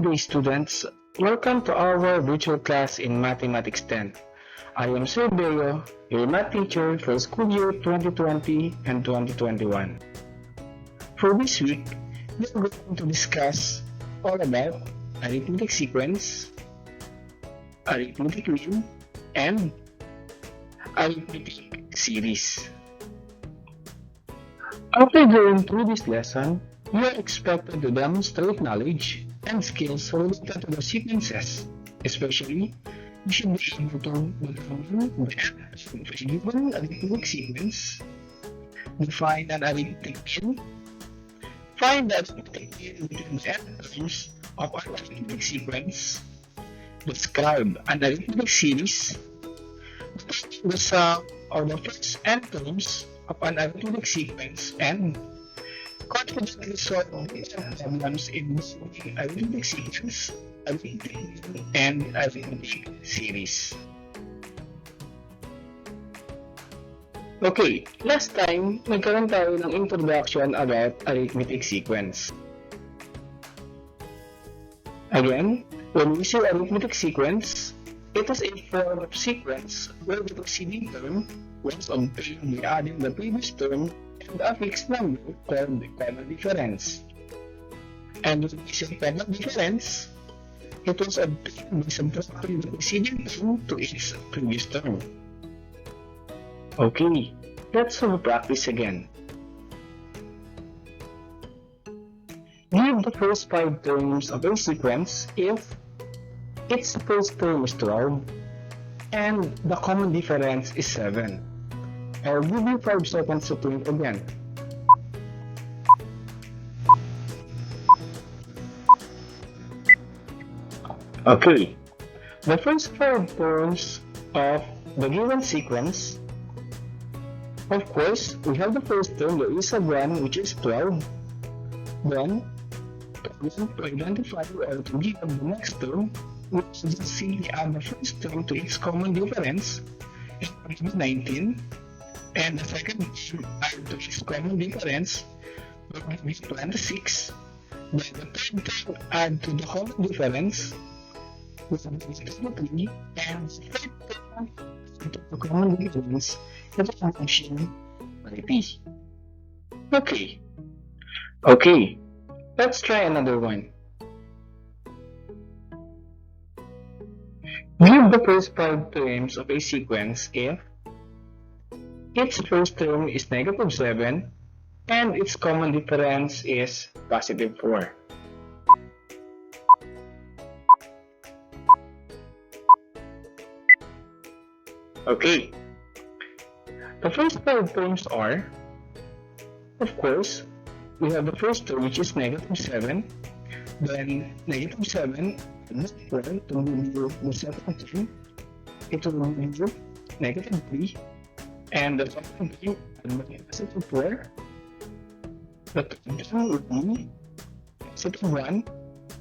day, students. Welcome to our virtual class in Mathematics 10. I am Sir Beo, your math teacher for school year 2020 and 2021. For this week, we are going to discuss all about arithmetic sequence, arithmetic mean, and arithmetic series. After going through this lesson, you are expected to demonstrate knowledge and skills related to the sequences. Especially, you should be able to determine the given arithmetic sequence, define an arithmetic mean, find the arithmetic mean between the terms of an arithmetic sequence, describe an arithmetic series, the sum of the first n terms of an arithmetic sequence, and confidently solve problems involving arithmetic sequence, arithmetic mean, and arithmetic series. Okay, last time, nagkaroon tayo ng introduction about arithmetic sequence. Again, when we say arithmetic sequence, it is a form of sequence where the preceding term was obtained by adding the previous term and a fixed number called the common difference. And with this common difference, it was obtained by subtracting the preceding term to its previous term. Okay, let's have a practice again. Give the first 5 terms of a sequence if its first term is 12 and the common difference is 7. I'll give you 5 seconds to think again. Okay, the first 5 terms of the given sequence, of course, we have the first term, the is of 1, which is 12. Then, to identify or to give the next term, we just simply add the first term to its common difference, it will be 19. And the second term add to its common difference will be 26. Then the third term add to the common difference will be 63. And the fourth term add to the common difference will be function 30. Okay, let's try another one. Give the first 5 terms of a sequence if its first term is negative 7 and its common difference is positive 4. Okay, the first 5 terms are, of course, we have the first term which is negative 7, then negative 7 plus 4 to remove the second term, it will remove negative 3, and the second term will be positive 4, the third term will be positive 1,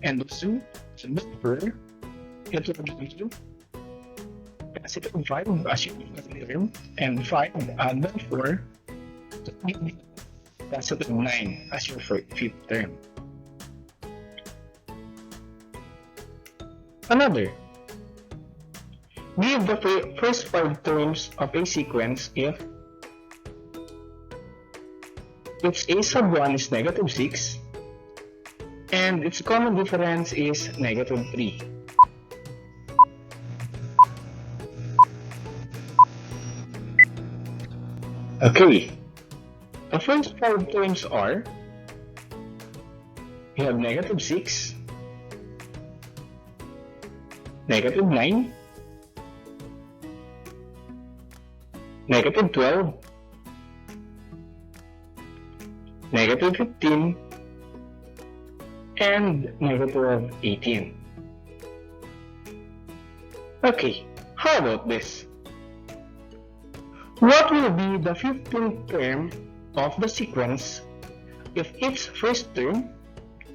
and also positive 4, it will be positive 5 as your first term, and 5 add by 4 to give you positive 9 as your fifth term. Another. Give the first 5 terms of a sequence if its a sub 1 is negative 6 and its common difference is negative 3. Okay, the first 5 terms are, we have negative 6, negative 9, negative 12, negative 15, and negative 18. Okay, how about this? What will be the 15th term of the sequence if its first term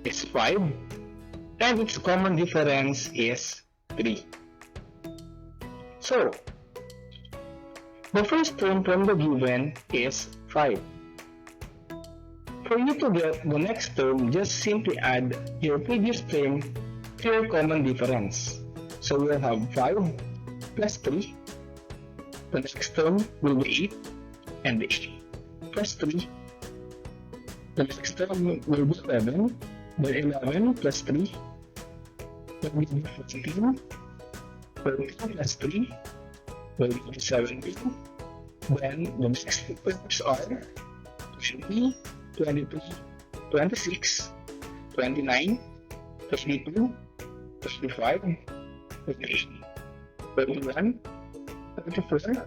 is 5 and its common difference is 3? So, the first term from the given is 5. For you to get the next term, just simply add your previous term pure common difference. So we'll have 5 plus 3. The next term will be 8, and 8 plus 3. The next term will be 11, then 11 plus 3 will be 14, 13 plus 3 will be 17. Then the next terms are 20, 23, 26, 29, 32, 35, 38, 31, 34,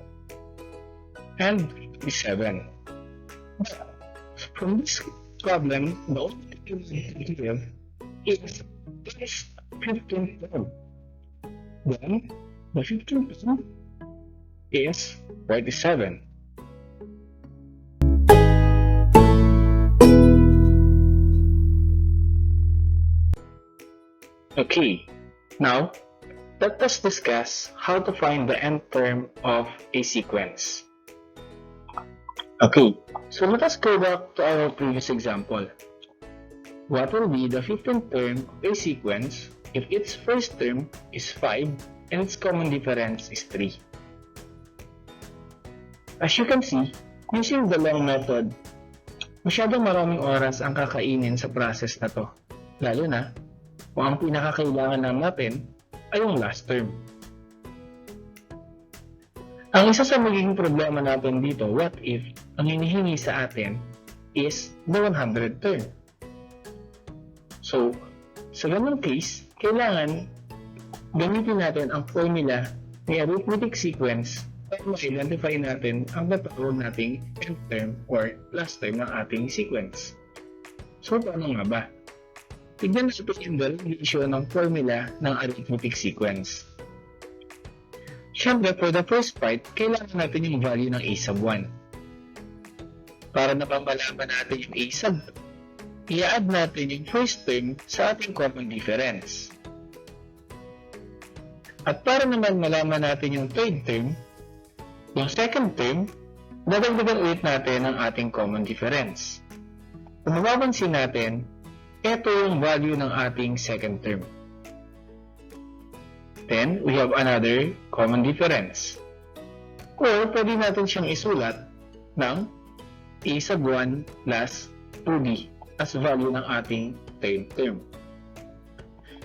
and 37. But from this problem, the only thing we give is this 15th term. Then the 15th term is 47. Okay, now let us discuss how to find the nth term of a sequence. Okay, so let us go back to our previous example. What will be the 15th term of a sequence if its first term is 5 and its common difference is 3? As you can see, using the long method, masyadong maraming oras ang kakainin sa process na to, lalo na kung ang pinakakailangan natin ay yung last term. Ang isa sa magiging problema natin dito, what if ang hinihingi sa atin is the 100 term? So, sa ganung case, kailangan gamitin natin ang formula ni arithmetic sequence para ma-identify natin ang natawag nating nth term or last term ng ating sequence. So, paano nga ba? Tignan natin yung derivation ng formula ng arithmetic sequence. Siyempre, for the first part, kailangan natin yung value ng a sub 1. Para napamalaman natin yung a sub 2, i-add natin yung first term sa ating common difference. At para naman malaman natin yung third term, yung second term, dadagdagan ulit natin ang ating common difference. Kung mapapansin natin, ito yung value ng ating second term. Then, we have another common difference. Or, pwede natin siyang isulat ng a sub 1 plus 2b as value ng ating third term.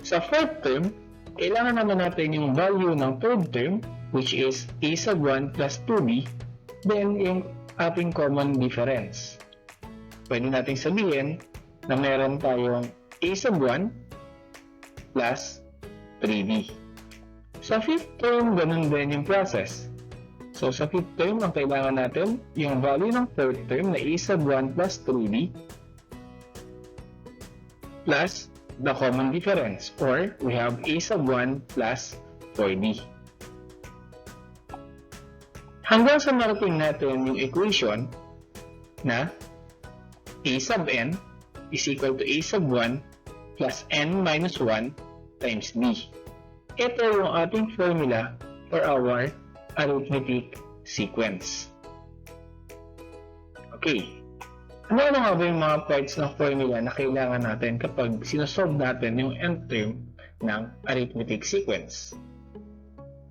Sa fourth term, kailangan naman natin yung value ng third term, which is a sub 1 plus 2b, then yung ating common difference. Pwede natin sabihin na meron tayong a sub 1 plus 3b. Sa fifth term, ganun din yung process. So, sa fifth term, ang kailangan natin yung value ng third term na a sub 1 plus 3b plus the common difference, or we have a sub 1 plus 4b. Hanggang sa marating natin yung equation na a sub n is equal to a sub 1 plus n minus 1 times b. Ito yung ating formula for our arithmetic sequence. Okay. Ano nga ba yung mga parts ng formula na kailangan natin kapag sinosolve natin yung nth term ng arithmetic sequence?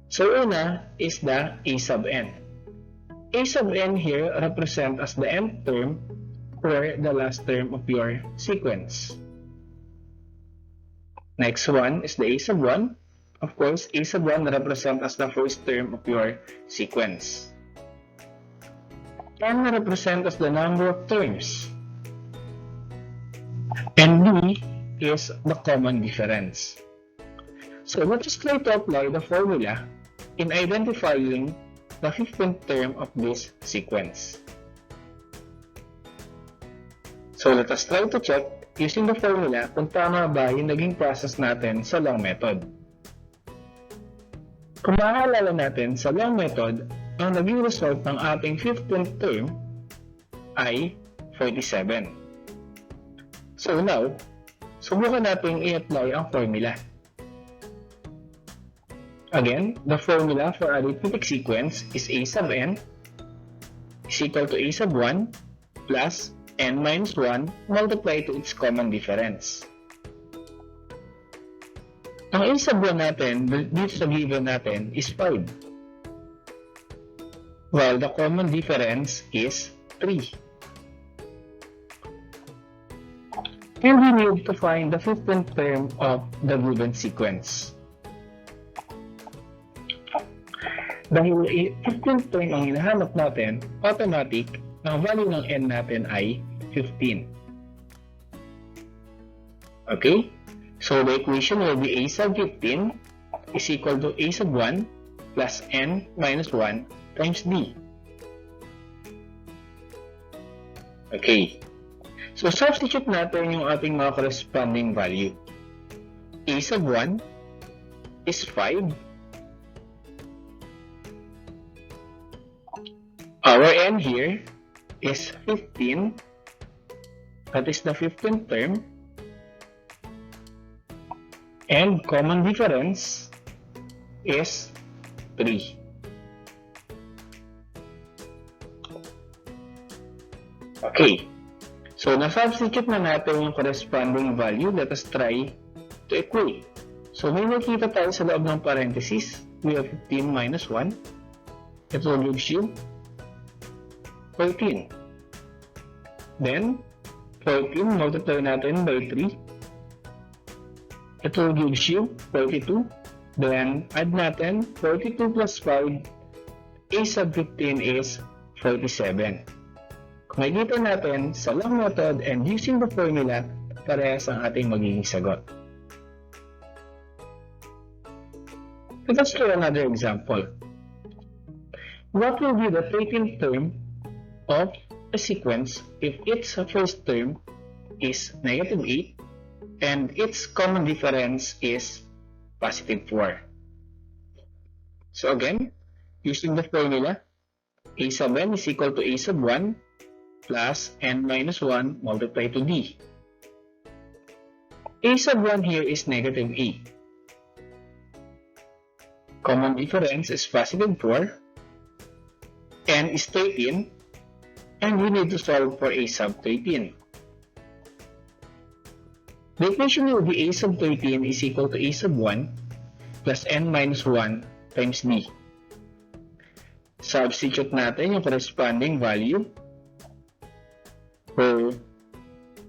So, una is the a sub n. A sub n here represent as the nth term or the last term of your sequence. Next one is the a sub 1. Of course, a sub 1 represent as the first term of your sequence. N represent as the number of terms. And B is the common difference. So let us try to apply the formula in identifying the 15th term of this sequence. So let us try to check using the formula kung tama ba yung naging process natin sa long method. Kung maaalala natin, sa long method, ang naging result ng ating 15th term ay 47. So now, subukan natin i-apply ang formula. Again, the formula for arithmetic sequence is a sub n is equal to a sub 1 plus n minus 1 multiplied to its common difference. Ang a sub 1 natin, dito sa given natin, is 5. While the common difference is 3. And we need to find the 15th term of the given sequence. Dahil 15th term ang hinahanap natin, automatic, ang value ng n natin ay 15. Okay? So the equation will be a sub 15 is equal to a sub 1 plus n minus 1 times d. Okay. So substitute natin yung ating mga corresponding value. A sub 1 is 5. Our n here is 15. That is the 15th term. And common difference is 3. Okay. So, na-substitute na natin yung corresponding value. Let us try to equate. So, may nakita tayo sa loob ng parenthesis. We have 15 minus 1. It will give you 14. Then, 14 multiply natin by 3. It will give you 42. Then, add natin 42 plus 5. A sub 15 is 47. Kung makikita natin sa long method and using the formula, parehas ang ating magiging sagot. Let us try another example. What will be the 13th term of a sequence if its first term is negative 8 and its common difference is positive 4? So again, using the formula, a sub n is equal to a sub 1 plus n minus 1 multiplied to d. A sub 1 here is negative 8. Common difference is positive 4. N is 13. And we need to solve for a sub 13. The equation will be a sub 13 is equal to a sub 1 plus n minus 1 times d. Substitute natin yung corresponding value. For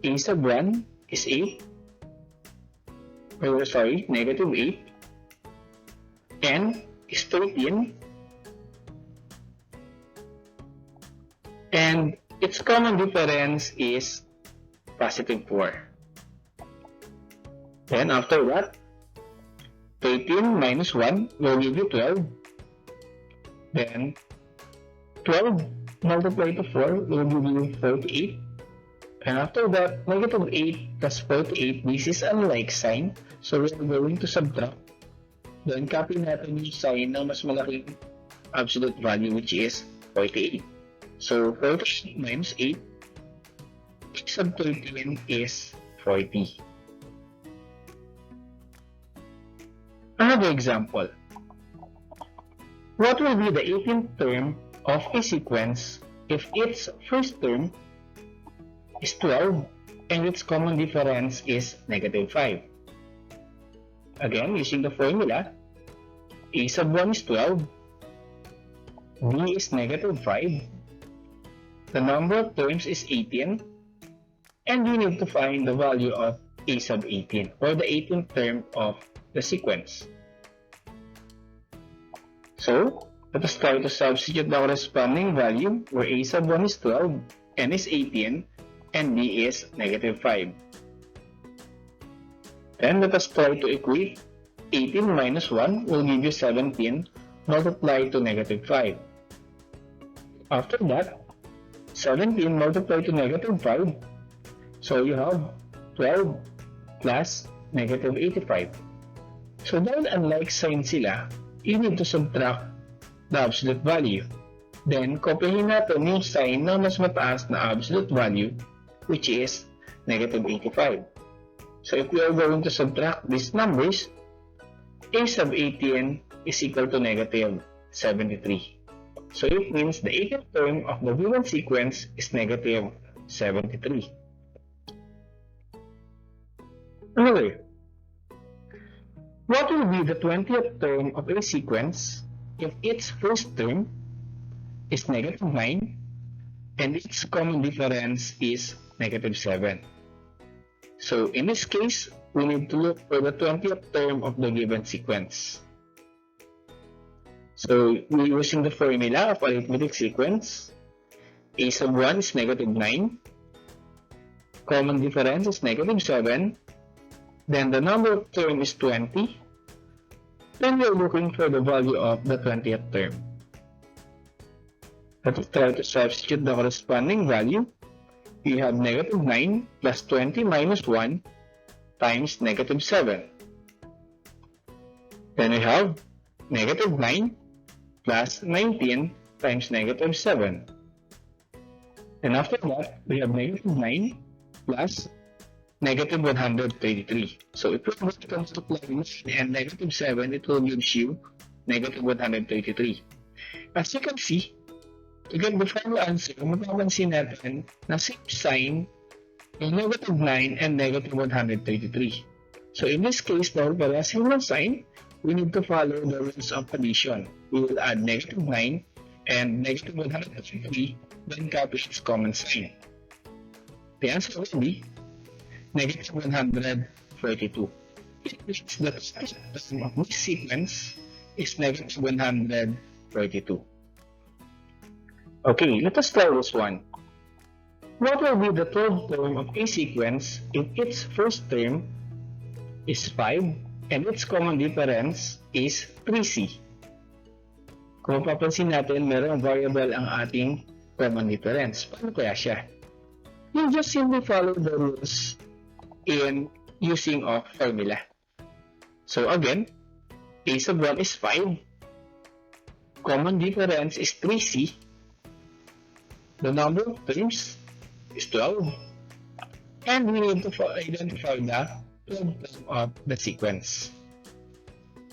a sub 1 is 8. Negative 8. N is 13. And its common difference is positive 4. Then after that, 13 minus 1 will give you 12. Then 12 multiplied to 4 will give you 48. And after that, negative 8 plus 48, this is unlike sign. So we are going to subtract. Then copy natin yung sign ng mas malaking absolute value, which is 48. So 48 minus 8, sub 13 is 40. Another example. What will be the 18th term of a sequence if its first term is 12 and its common difference is negative 5? Again, using the formula, a sub 1 is 12, b is negative 5, the number of terms is 18, and we need to find the value of a sub 18 or the 18th term of the sequence. So, let us try to substitute the corresponding value where a sub 1 is 12, n is 18, and b is negative 5. Then let us try to equate 18 minus 1 will give you 17 multiplied to negative 5. After that, 17 multiplied to negative 5. So you have 12 plus negative 85. So dahil unlike sign sila, you need to subtract the absolute value. Then, kopyahin natin yung sign na mas mataas na absolute value, which is negative 85. So if we are going to subtract these numbers, a sub 18 is equal to negative 73. So it means the 18th term of the given sequence is negative 73. Another. What will be the 20th term of a sequence if its first term is negative 9 and its common difference is negative 7? So in this case, we need to look for the 20th term of the given sequence. So we're using the formula of arithmetic sequence. A sub 1 is negative 9. Common difference is negative 7. Then the number of term is 20. Then we're looking for the value of the 20th term. Let's try to substitute the corresponding value. We have negative 9 plus 20 minus 1 times negative 7. Then we have negative 9 plus 19 times negative 7. And after that, we have negative 9 plus negative 133. So if we multiply 9 and negative 7, it will give you negative 133. As you can see, to get the final answer, mapapansin natin na same sign yung negative 9 and negative 133. So in this case, dahil para similar sign, we need to follow the rules of addition. We will add negative 9 and negative 133, then copy its common sign. The answer will be negative 132. It means that the term of this sequence is negative 132. Okay, let us try this one. What will be the 12th term of a sequence if its first term is 5 and its common difference is 3c? Kung papansin natin, mayroong variable ang ating common difference. Paano kaya siya? You just simply follow the rules in using of formula. So again, a sub 1 is 5. Common difference is 3c. The number of terms is 12. And we need to identify the 12th term of the sequence.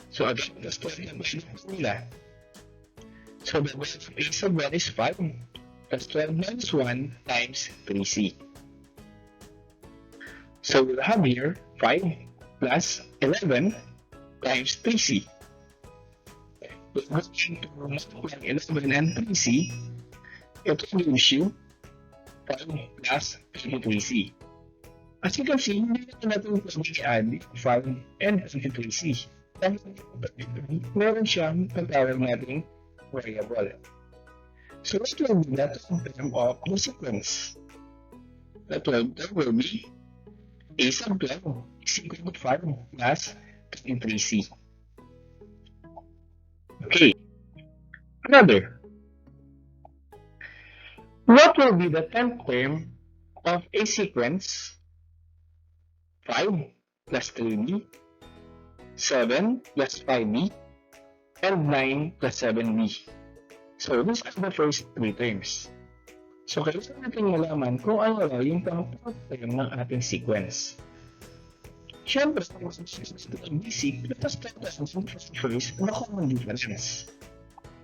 So again, let's start the formula. So the value of a sub 1 is 5 plus 12 minus 1 times 3c. So we'll have here 5 plus 11 times 3c. We're going to multiply 11 and 3c. It will give you 5 plus 23c. As you can see, hindi natin pag-i-add 5 and 23c. Dahil meron siyang pag-tawag nating variable. So what will be that term of the sequence? The 12th term will be a sub 12 is equal to 5 plus 23c. Okay. Another. What will be the 10th term of a sequence? 5 plus 3b, 7 plus 5b, and 9 plus 7b. So these are the first 3 terms. So kailangan natin malaman kung ano raw yung pang-4th term ng ating sequence. Siyempre, sa basic, let us start first na common difference.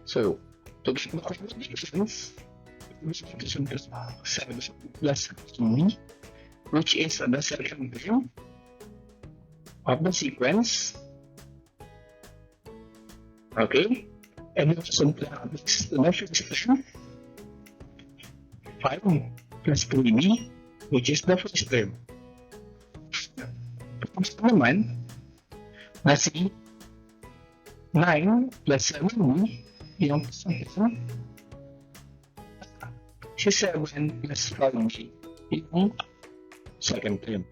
So, to get the common difference, we have to simplify 7 plus 2b, which is the second term of the sequence. Okay, and we have to simplify the first term, 5 plus 3b, which is the first term. Gusto naman na si 9 plus 7b, yung second term, si 7 plus 5b, yung second term.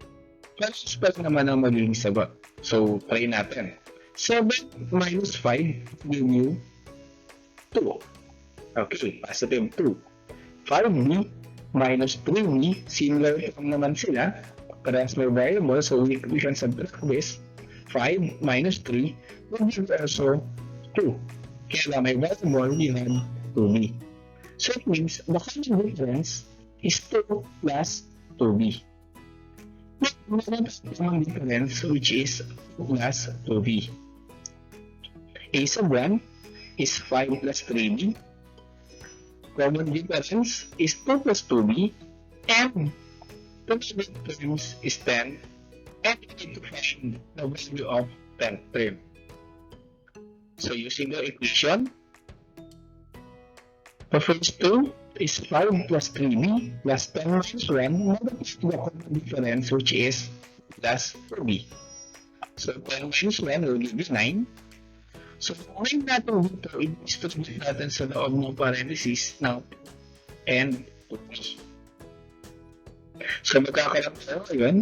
Plus, spell naman ang magiging sagot. So, try natin. 7 minus 5 give you 2. Okay, positive 2. 5b minus 3b, similar naman sila. Parehas may variable, so we can subtract this. 5 minus 3 will give also 2. Kaya lang may variable, we have 2b. So it means the common difference is 2 plus 2b. Meron pa common difference which is 2 plus 2b. A sub 1 is 5 plus 3b. Common difference is 2 plus 2b. And the difference is 10. And we need to find the value of 10th term. So using the equation, the first term is 5 plus 3b plus 10 minus 1 minus the common difference, which is plus 4b. So 10 minus 1 will give you 9. So kung 9 natin dito, i-distribute natin sa loob ng parenthesis ng and 2b. So magkakaroon tayo ngayon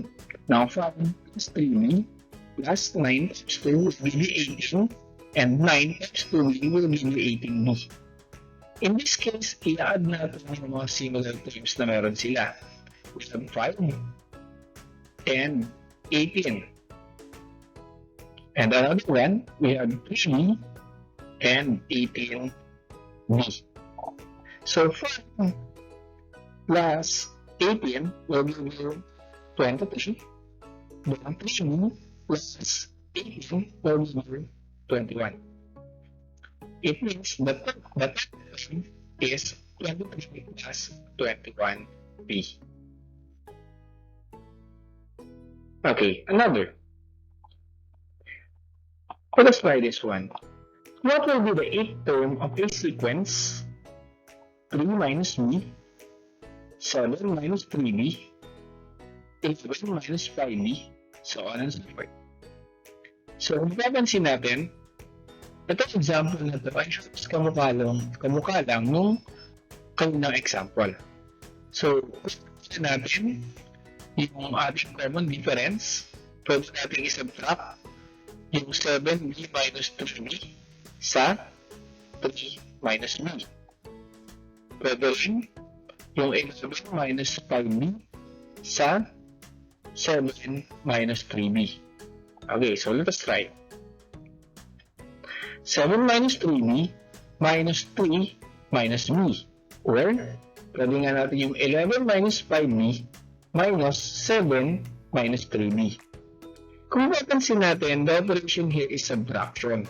ng 5 plus 3b plus 9 times 2 will give you 18, and 9 times 2b will give you 18b. In this case, i-add natin yung mga similar terms na meron sila. We have 5 and 18. And another one, we have 3b and 18b. So 5 plus 18 will give you 23. Then 3b plus 18 will give you 21. It means that the term is 23 plus 21b. Okay, another. Let's try this one. What will be the 8th term of a sequence 3 minus b, 7 minus 3b, 11 minus 5b, so on and so forth. So, mapapansin natin, itong example na ito ay kamukha lang nung kaninang example. So, gusto natin yung ating common difference, pwede natin isubtract yung 7b minus 3b sa 3 minus b. Pwede rin yung 11 minus 5b sa 7 minus 3b. Okay, so let us try. 7 minus 3b minus 3 minus b. Or, pwede nga natin yung 11 minus 5b minus 7 minus 3b. Kung mapapansin natin, the operation here is subtraction.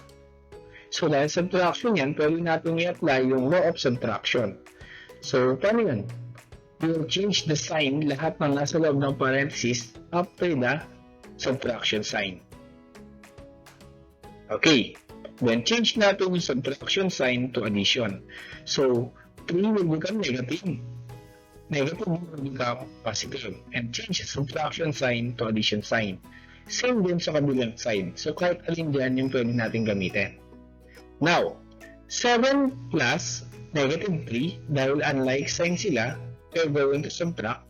So, dahil subtraction yan, pwede natin i-apply yung law of subtraction. So, paano yun? We'll change the sign, lahat ng nasa loob ng parenthesis, after the subtraction sign. Okay. Then, change natin yung subtraction sign to addition. So, 3 will become negative. Negative will become positive. And change the subtraction sign to addition sign. Same din sa kabilang side. So, kahit alin dyan yung pwede natin gamitin. Now, 7 plus negative 3, dahil unlike sign sila, we're going to subtract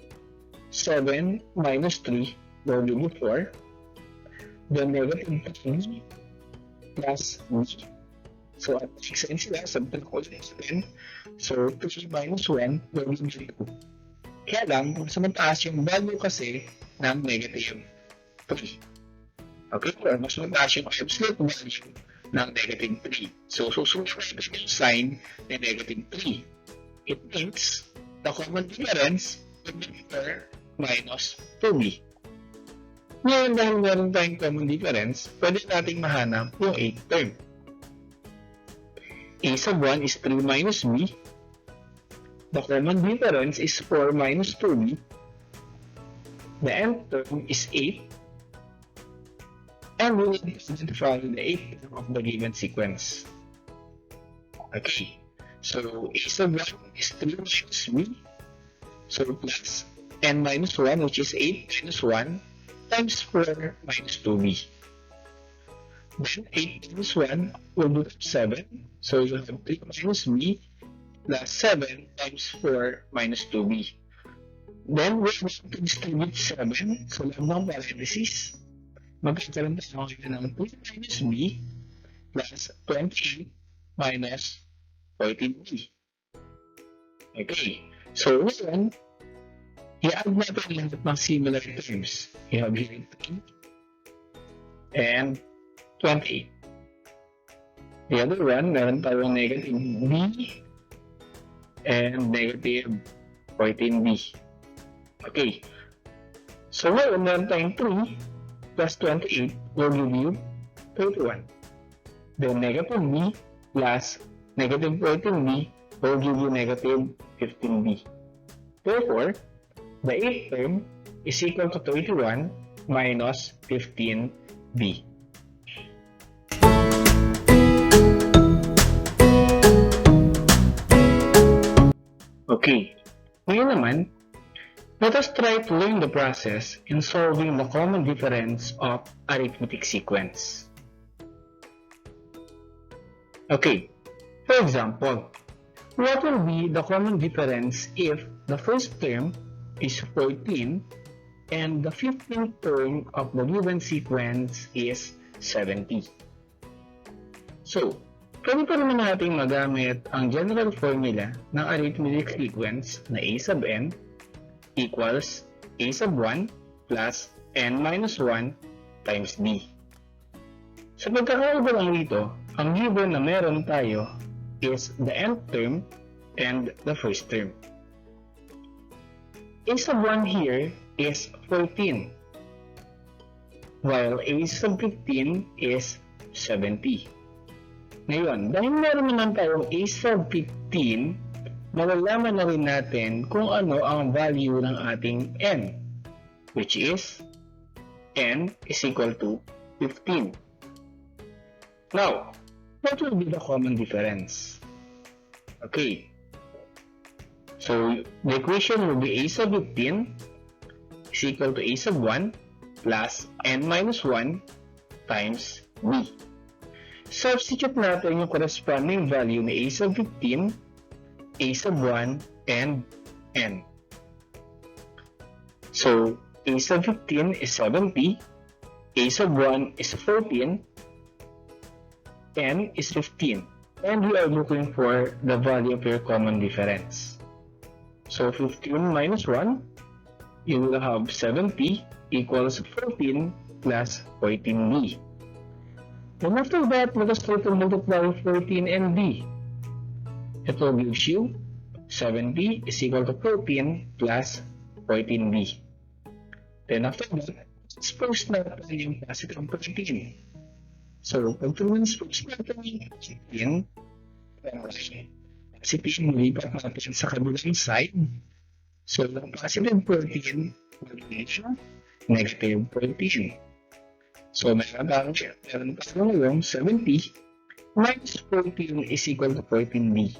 7 minus 3 will give you 4. Then, negative 3 plus 1. So, at sign sila, subtract ko sa 10. So, 3 minus 1 will give you 2. Kaya lang, mas mataas yung value kasi ng negative 3. Okay, or mas mataas yung absolute value ng negative 3. So, susunod yung sign ng negative 3. It means the common difference will be 4 minus 2b. Ngayon, dahil meron tayong common difference, pwede nating mahanap yung 8th term. A sub 1 is 3 minus b. The common difference is 4 minus 2b. The nth term is 8. And we need to identify the 8th term of the given sequence. Okay. So, a sub 1 is 3 minus b. So, plus n minus 1, which is 8 minus 1, times 4 minus 2b. Then 8 minus 1 will become 7. So you have 3 minus b plus 7 times 4 minus 2b. Then we're going to distribute 7 sa loob ng parenthesis. Magkakaroon tayo ng 3 minus b plus 28 minus 14b. Okay. So ngayon, i-add natin lahat ng similar terms. You have here 3 and 28. The other one, meron tayong negative b and negative 14b. Okay. So ngayon, meron tayong 3 plus 28 will give you 31. Then negative b plus negative 14b will give you negative 15b. Therefore, the 8th term is equal to 31 minus 15b. Okay, ngayon naman, let us try to learn the process in solving the common difference of arithmetic sequence. Okay, for example, what will be the common difference if the first term is 14 and the 15th term of the given sequence is 70? So, pwede pa naman natin magamit ang general formula ng arithmetic sequence na a sub n equals a sub 1 plus n minus 1 times d. Sa pagkakaiba lang dito, ang given na meron tayo is the nth term and the first term. A sub 1 here is 14, while a sub 15 is 70. Ngayon, dahil meron naman tayong a sub 15, malalaman na rin natin kung ano ang value ng ating n, which is n is equal to 15. Now, what will be the common difference? Okay, so the equation will be a sub 15 is equal to a sub 1 plus n minus 1 times b. Substitute natin yung corresponding value ni a sub 15, a sub 1, and n. So, a sub 15 is 70, a sub 1 is 14, n is 15. And we are looking for the value of your common difference. So, 15 minus 1, you will have 70 equals 14 plus 14b. And after that, let us try to multiply 14 and b. Ito gives you 70 is equal to 14 plus 14b. Then after that, transpose natin yung positive 14. So, pag transpose natin yung positive, positive lipat natin sa kabilang side. So, yung positive 14 will be negative 14. So, meron tayo yung 70 minus 14 is equal to 14b.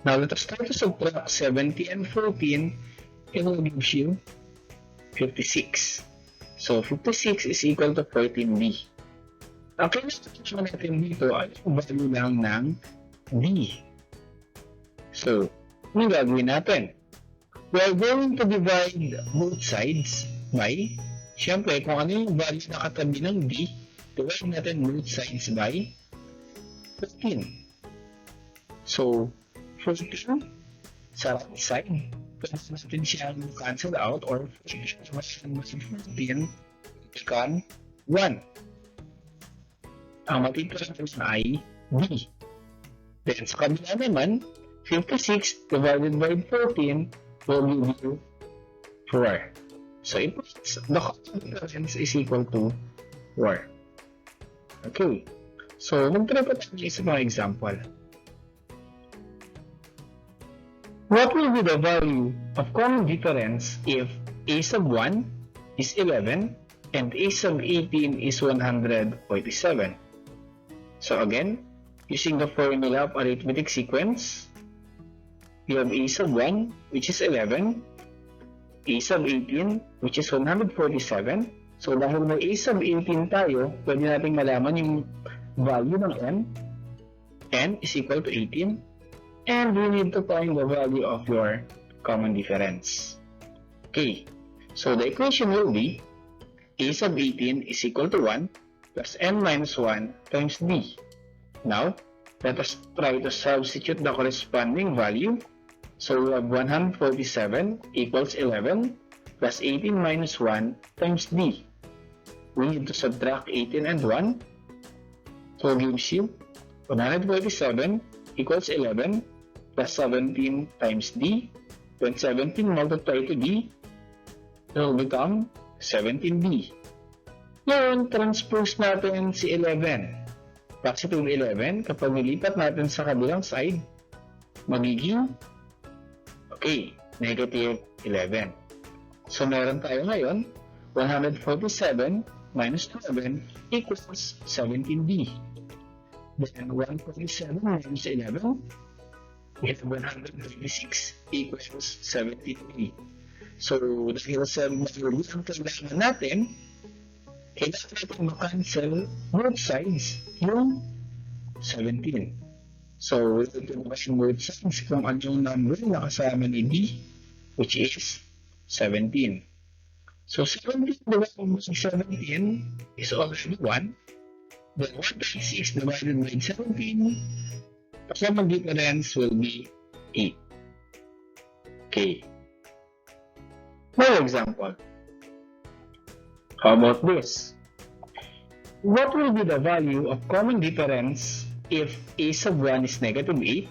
Now, let us try to subtract 70 and 14. It will give you 56. So, 56 is equal to 14b. Ang kailangan natin dito ay yung value lang ng b. So, ano gagawin natin? We are going to divide both sides by, siyempre, kung ano yung value na katabi ng b, divide natin both sides by 15. So, 14 sa right side, pwede natin siyang cancel out or 14 become 1. Ang matitira natin ay b. Then, sa kabila naman, 56 divided by 14 will give you 4. So, it means the common difference is equal to 4. Okay. So, magtry pa tayo sa mga example. What will be the value of common difference if a sub 1 is 11 and a sub 18 is 147? So again, using the formula of arithmetic sequence, we have a sub 1 which is 11, a sub 18 which is 147. So dahil may a sub 18 tayo, pwede natin malaman yung value ng n is equal to 18, and we need to find the value of your common difference. Okay, so the equation will be a sub 18 is equal to 1 plus n minus 1 times d. Now, let us try to substitute the corresponding value. So we have 147 equals 11 plus 18 minus 1 times d. We need to subtract 18 and 1. So it gives you 147 equals 11 plus 17 times d. When 17 multiplied to d, it will become 17d. Ngayon, transpose natin si 11. Positive 11, kapag nilipat natin sa kabilang side, magiging, okay, negative 11. So, meron tayo ngayon, 147 minus 11 equals 17d. Then, 147 minus 11 with 136 equals 73. So, dahil sa value ang kailangan natin, kailangan natin makancel both sides yung 17. So, we will divide both sides kung ano yung number na kasama ni D, which is 17. So, 17 divided by 17 is already 1. Then 1 times 6 divided by 17, kasama difference will be 8. Okay. Another example. How about this? What will be the value of common difference if a sub 1 is negative 8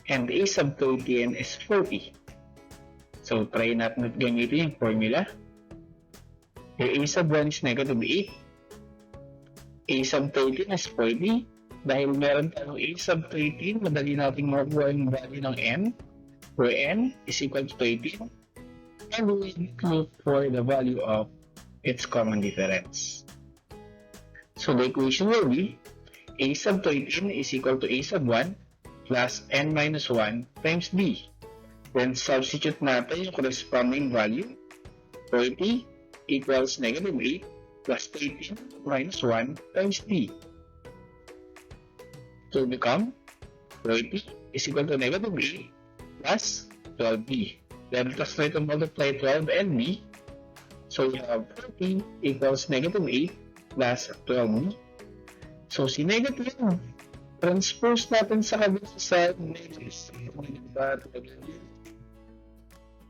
and a sub 13 is 40? So, try natin at gamitin yung formula. A sub 1 is negative 8. A sub 13 is 40. Dahil meron tayong a sub 13, madali natin makuha yung value ng n, where n is equal to 13. And we look for the value of its common difference. So the equation will be a sub 13 is equal to a sub 1 plus n minus 1 times b. Then substitute natin yung corresponding value. 40 equals negative 8 plus 13 minus 1 times b. So become 30 is equal to negative 8 plus 12b. Then just try to multiply 12 and b. So we have 30 equals negative 8 plus 12b. So si negative, transpose natin sa kabilang side.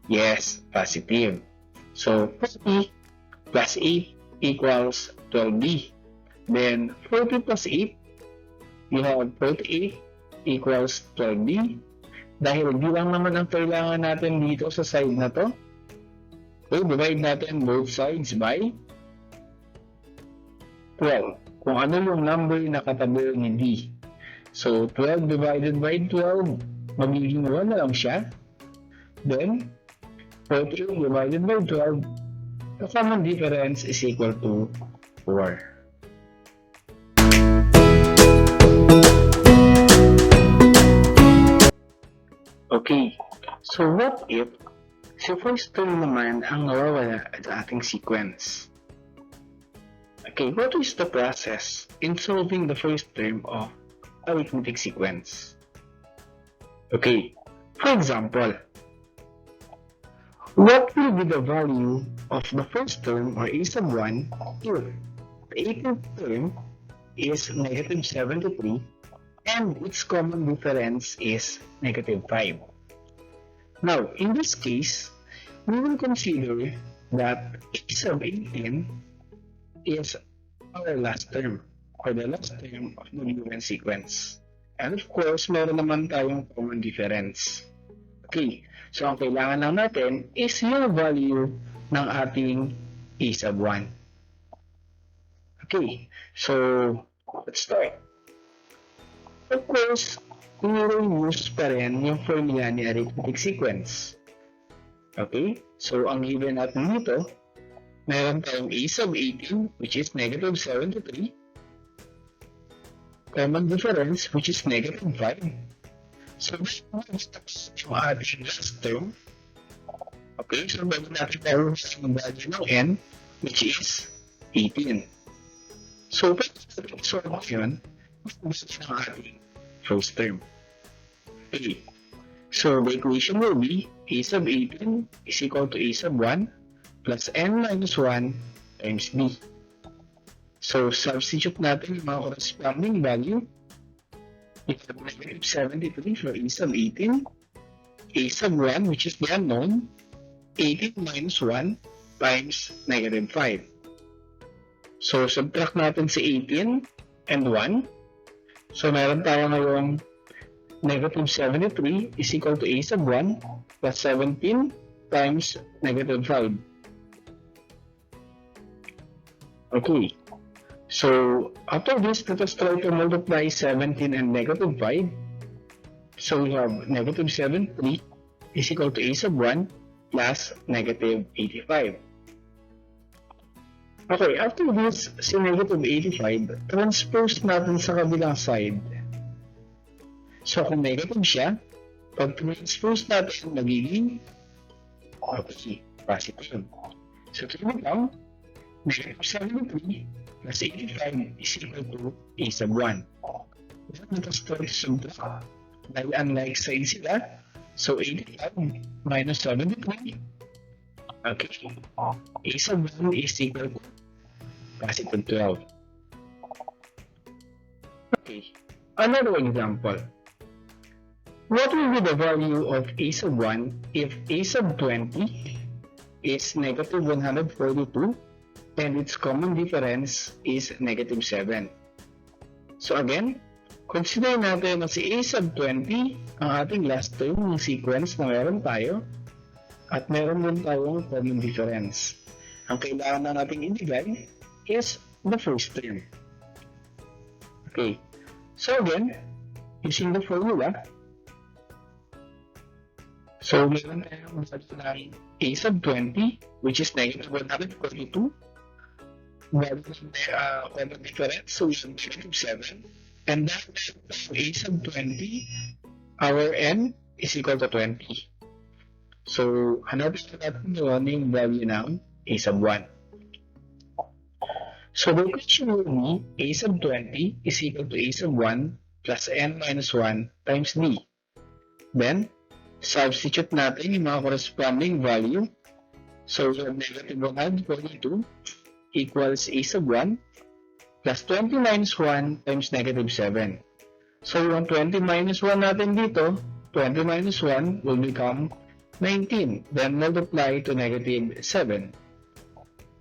Yes, positive. So 40 plus 8 equals 12b. Then 40 plus 8, you have 48 equals 12b. Dahil b lang naman ang kailangan natin dito sa side na to, so divide natin both sides by 12. Kung ano yung number na katabi ni D. So 12 divided by 12, magiging 1 na lang siya. Then 48 divided by 12, the common difference is equal to 4. Okay, so what if si first term naman ang nawawala sa ating sequence? Okay, what is the process in solving the first term of arithmetic sequence? Okay, for example, what will be the value of the first term or a sub 1 if the 18th term is negative 73 and its common difference is negative 5. Now, in this case, we will consider that a sub 18 is our last term or the last term of the given sequence. And of course, meron naman tayong common difference. Okay, so ang kailangan lang natin is yung value ng ating a sub 1. Okay, so let's start. Of course, we will use pa rin yung formula ni arithmetic sequence. Okay, so ang given natin dito, meron tayong a sub 18 which is negative 73, common difference which is negative 5. So this is yung ating last term. Okay, so bago natin tayo yung value ng n which is 18. So pwede natin solve yun gusto ng ating first term. Okay, so the equation will be a sub 18 is equal to a sub 1 plus n minus 1 times b. So substitute natin yung mga corresponding value. We have negative 73 for a sub 18, a sub 1 which is the unknown, 18 minus 1 times negative 5. So subtract natin si 18 and 1. So meron tayo ngayong negative 73 is equal to a sub 1 plus 17 times negative 5. Okay, so after this, let us try to multiply 17 and negative 5. So we have negative 73 is equal to a sub 1 plus negative 85. Okay, after this, si negative 85, transpose natin sa kabilang side. So kung negative siya, Pag transpose natin, magiging positive. So, ito become negative 73 plus 85 is equal to a sub 1. Then, ito start subtract. Dahil unlike sign sila, so 85 minus 73. Okay. A sub 1 is equal to positive 12. Okay. Another example. What will be the value of a sub 1 if a sub 20 is negative 142 and its common difference is negative 7? So again, consider natin na si a sub 20 ang ating last term ng sequence na meron tayo at meron din tayong common difference. Ang kailangan na natin ibigay is the first term. Okay, so again, using the formula, so meron tayong ng a sub 20 which is negative 142. Common difference, so we have negative 7. And that a sub 20, our n is equal to 20. So, hanapin natin yung value ng a sub 1. So, the equation will be a sub 20 is equal to a sub 1 plus n minus 1 times d. Then, substitute natin yung mga corresponding value. So, we have negative 142 equals a sub 1 plus 20 minus 1 times negative 7. So, yung 20 minus 1 natin dito, 20 minus 1 will become 19. Then, multiply to negative 7.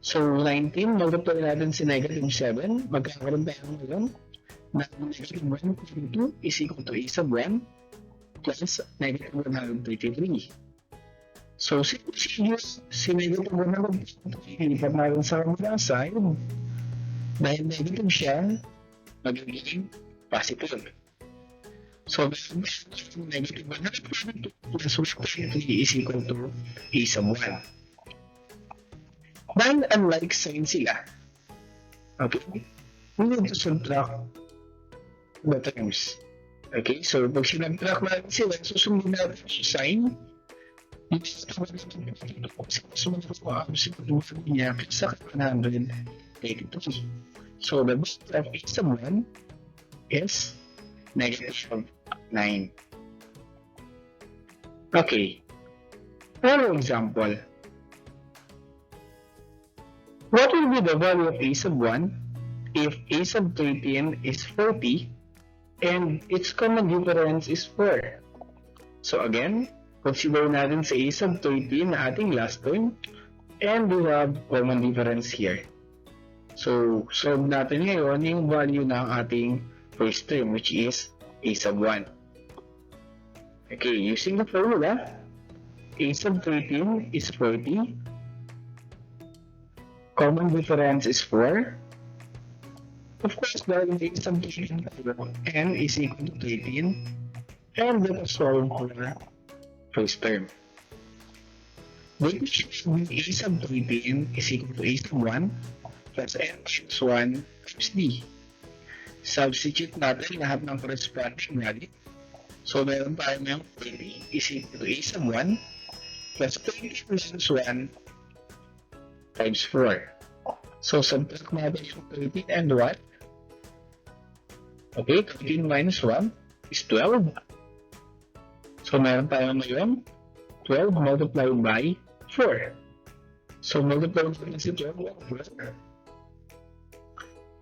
So, 19, multiply natin si negative 7. Magkakaroon tayo ngayon na negative 122 is equal to a sub 1 plus negative 133. So, si negative 133, ilipat natin sa kamulang side. Dahil negative siya, magiging positive. So, negative 122 plus 133 is equal to a sub 1. Dahil unlike sign sila, okay, we need to subtract the terms. Okay, so pag sinabtract natin sila, susundin natin yung sign. So the best of a sub 1 is negative 9. Okay, another example. What will be the value of a sub 1 if a sub 13 is 40 and its common difference is 4? So again, consider natin sa a sub 13 na ating last term and we have common difference here. So, solve natin ngayon yung value ng ating first term which is a sub 1. Okay, using the formula, a sub 13 is 40. Common difference is 4. Of course, dahil a sub 13 n is equal to 13 and let us solve for the first term. The equation of a sub 13 is equal to a sub 1 plus n minus 1 times d. Substitute natin lahat ng corresponding value. So, meron tayo ng 30 is equal to a sub 1 plus 20 minus 1 times 4. So, subtract natin yung 13 and what? Okay, 13 minus 1 is 12. So, meron tayo ngayon 12 multiplied by 4. So, multiply natin si 12 by 4.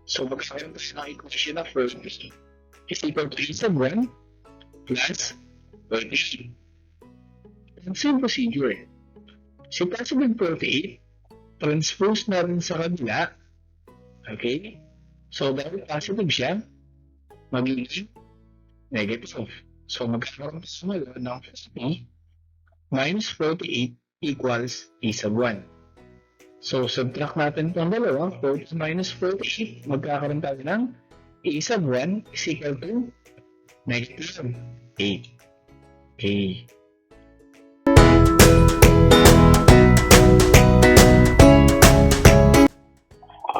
So, magkakaroon tayo ng equation na first is equal to a sub 1 plus 38. And same procedure. Si positive 38, transpose natin sa kabila. Okay? So, dahil positive siya, magiging negative. So, magkakaroon sa ngayon ng p minus 48 equals a sub 1. So, subtract natin itong dalawa. 40 minus 48, magkakaroon tayo ng a sub 1 is equal to negative 8. Okay.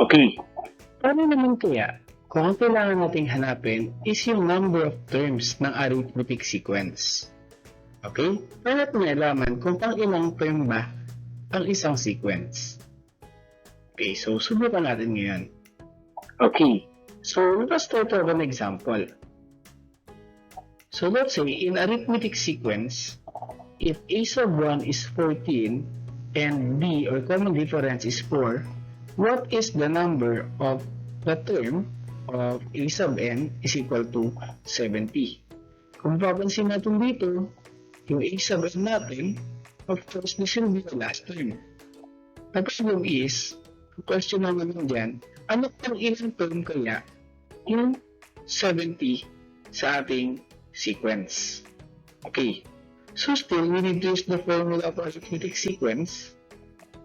Okay, paano naman kaya kung ang kailangan nating hanapin is yung number of terms ng arithmetic sequence? Okay? Para natin nalaman kung pang ilang term ba ang isang sequence. Okay, so subukan natin ngayon. Okay, so let us start with an example. So let's say in arithmetic sequence, if a sub 1 is 14 and b or common difference is 4, what is the number of the term of a sub n is equal to 70? Kung papansin natin dito, yung a sub n natin, of course, this will be the last term. The problem is, question naman dyan, ano pang ilang term kaya yung 70 sa ating sequence? Okay, so still we need to use the formula of arithmetic sequence.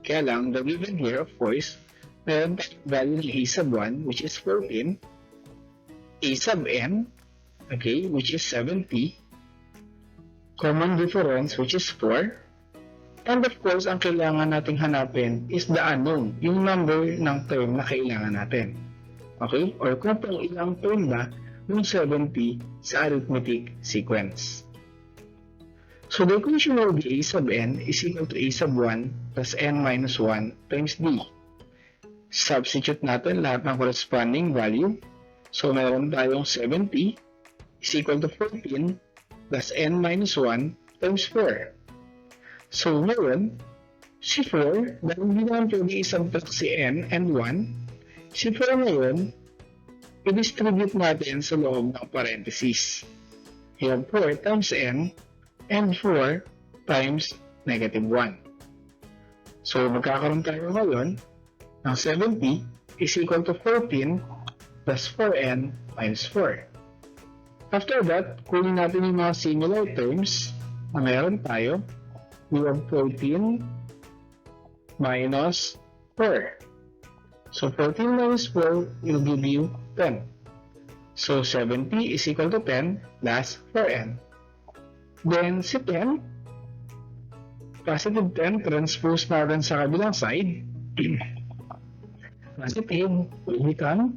Kaya lang, the given here, of course, meron value ng a sub 1, which is 14, a sub n, okay, which is 70, common difference, which is 4, and of course, ang kailangan nating hanapin is the unknown, yung number ng term na kailangan natin. Okay? Or kung pang ilang term ba yung 70 sa arithmetic sequence. So the equation will be a sub n is equal to a sub 1 plus n minus 1 times d. Substitute natin lahat ng corresponding value. So meron tayong 70 is equal to 14 plus n minus 1 times 4. So ngayon, si 4, dahil hindi naman pwede isubtract si n and 1, si 4 ngayon, i-distribute natin sa loob ng parenthesis. We have 4 times n and 4 times negative 1. So magkakaroon tayo ngayon ng 70 is equal to 14 plus 4n minus 4. After that, kunin natin yung mga similar terms na meron tayo. We have 14 minus 4. So 14 minus 4 will give you 10. So 70 is equal to 10 plus 4n. Then si 10, positive 10, transpose natin sa kabilang side. Positive will become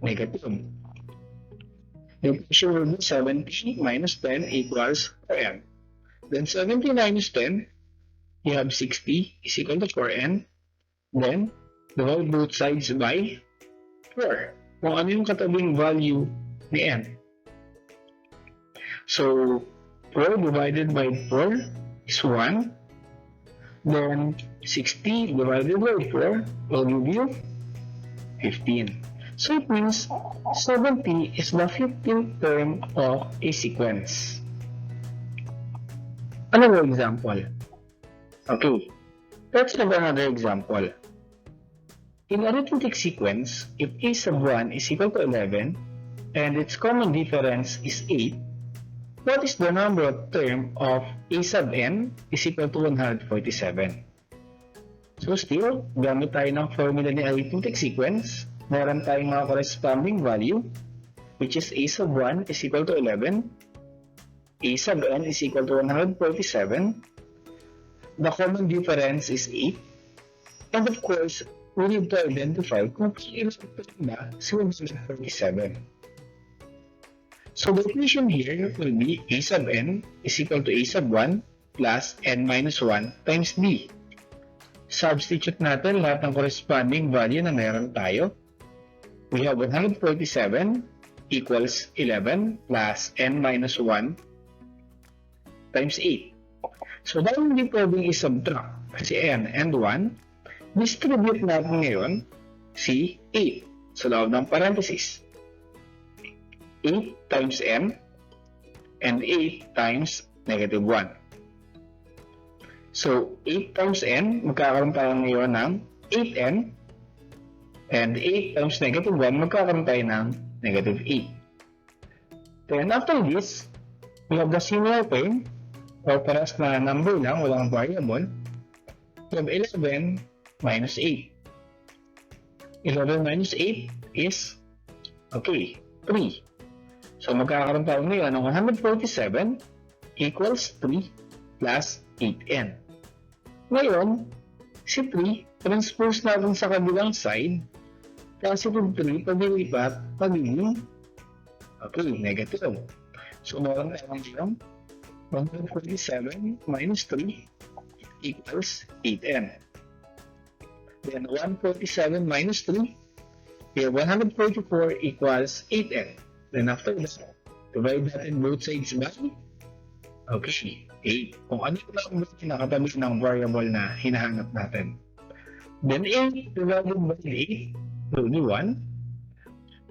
negative. The equation will be 70 minus 10 equals 4n. Then 70 minus 10, you have 60 is equal to 4n. Then, divide both sides by 4. Kung ano yung katabing value ni n. So, 4 divided by 4 is 1. Then, 60 divided by 4 will give you 15. So, it means 70 is the 15th term of a sequence. Another example. Okay, let's have another example. In arithmetic sequence, if a sub 1 is equal to 11 and its common difference is 8, what is the number of term of a sub n is equal to 147? So still, gamit tayo ng formula ni arithmetic sequence. Meron tayong mga corresponding value, which is a sub 1 is equal to 11, a sub n is equal to 147, the common difference is 8, and of course, we need to identify kung ilang term na si 147. So the equation here will be a sub n is equal to a sub 1 plus n minus 1 times d. Substitute natin lahat ng corresponding value na meron tayo. We have 147 equals 11 plus n minus 1 times 8. So dahil hindi pwedeng i-subtract si n and 1, distribute natin ngayon si 8 sa loob ng parenthesis. 8 times n and 8 times negative 1. So 8 times n, magkakaroon tayo ngayon ng 8n, and 8 times negative 1, magkakaroon tayo ng negative 8. Then after this, we have the similar term, or paras na number lang, walang variable. We have 11 minus 8. 11 minus 8 is, 3. So magkakaroon tayo ngayon ng 147 equals 3 plus 8n. Ngayon, si 3, transpose natin sa kabilang side, positive 3, pag-ilipat, magiging, negative. So meron tayong 147 minus 3 equals 8n. Then 147 minus 3, we have 144 equals 8n. Then after that, divide that in both sides by, okay, 8. Kung ano lang ang kinakatabi ng variable na hinahanap natin. Then 8 divided by 8 will be 1.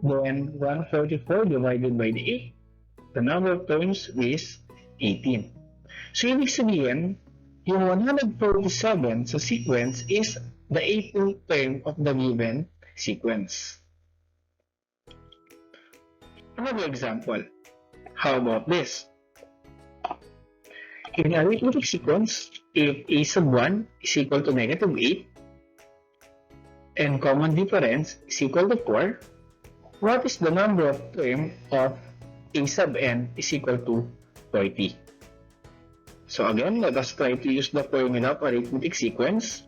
Then 144 divided by 8, the number of terms is 18. So ibig sabihin, yung 147 sa sequence is the 18th term of the given sequence. Another example. How about this? In arithmetic sequence, if a sub 1 is equal to negative 8 and common difference is equal to 4, what is the number of term of a sub n is equal to 30? So again, let us try to use the formula of arithmetic sequence.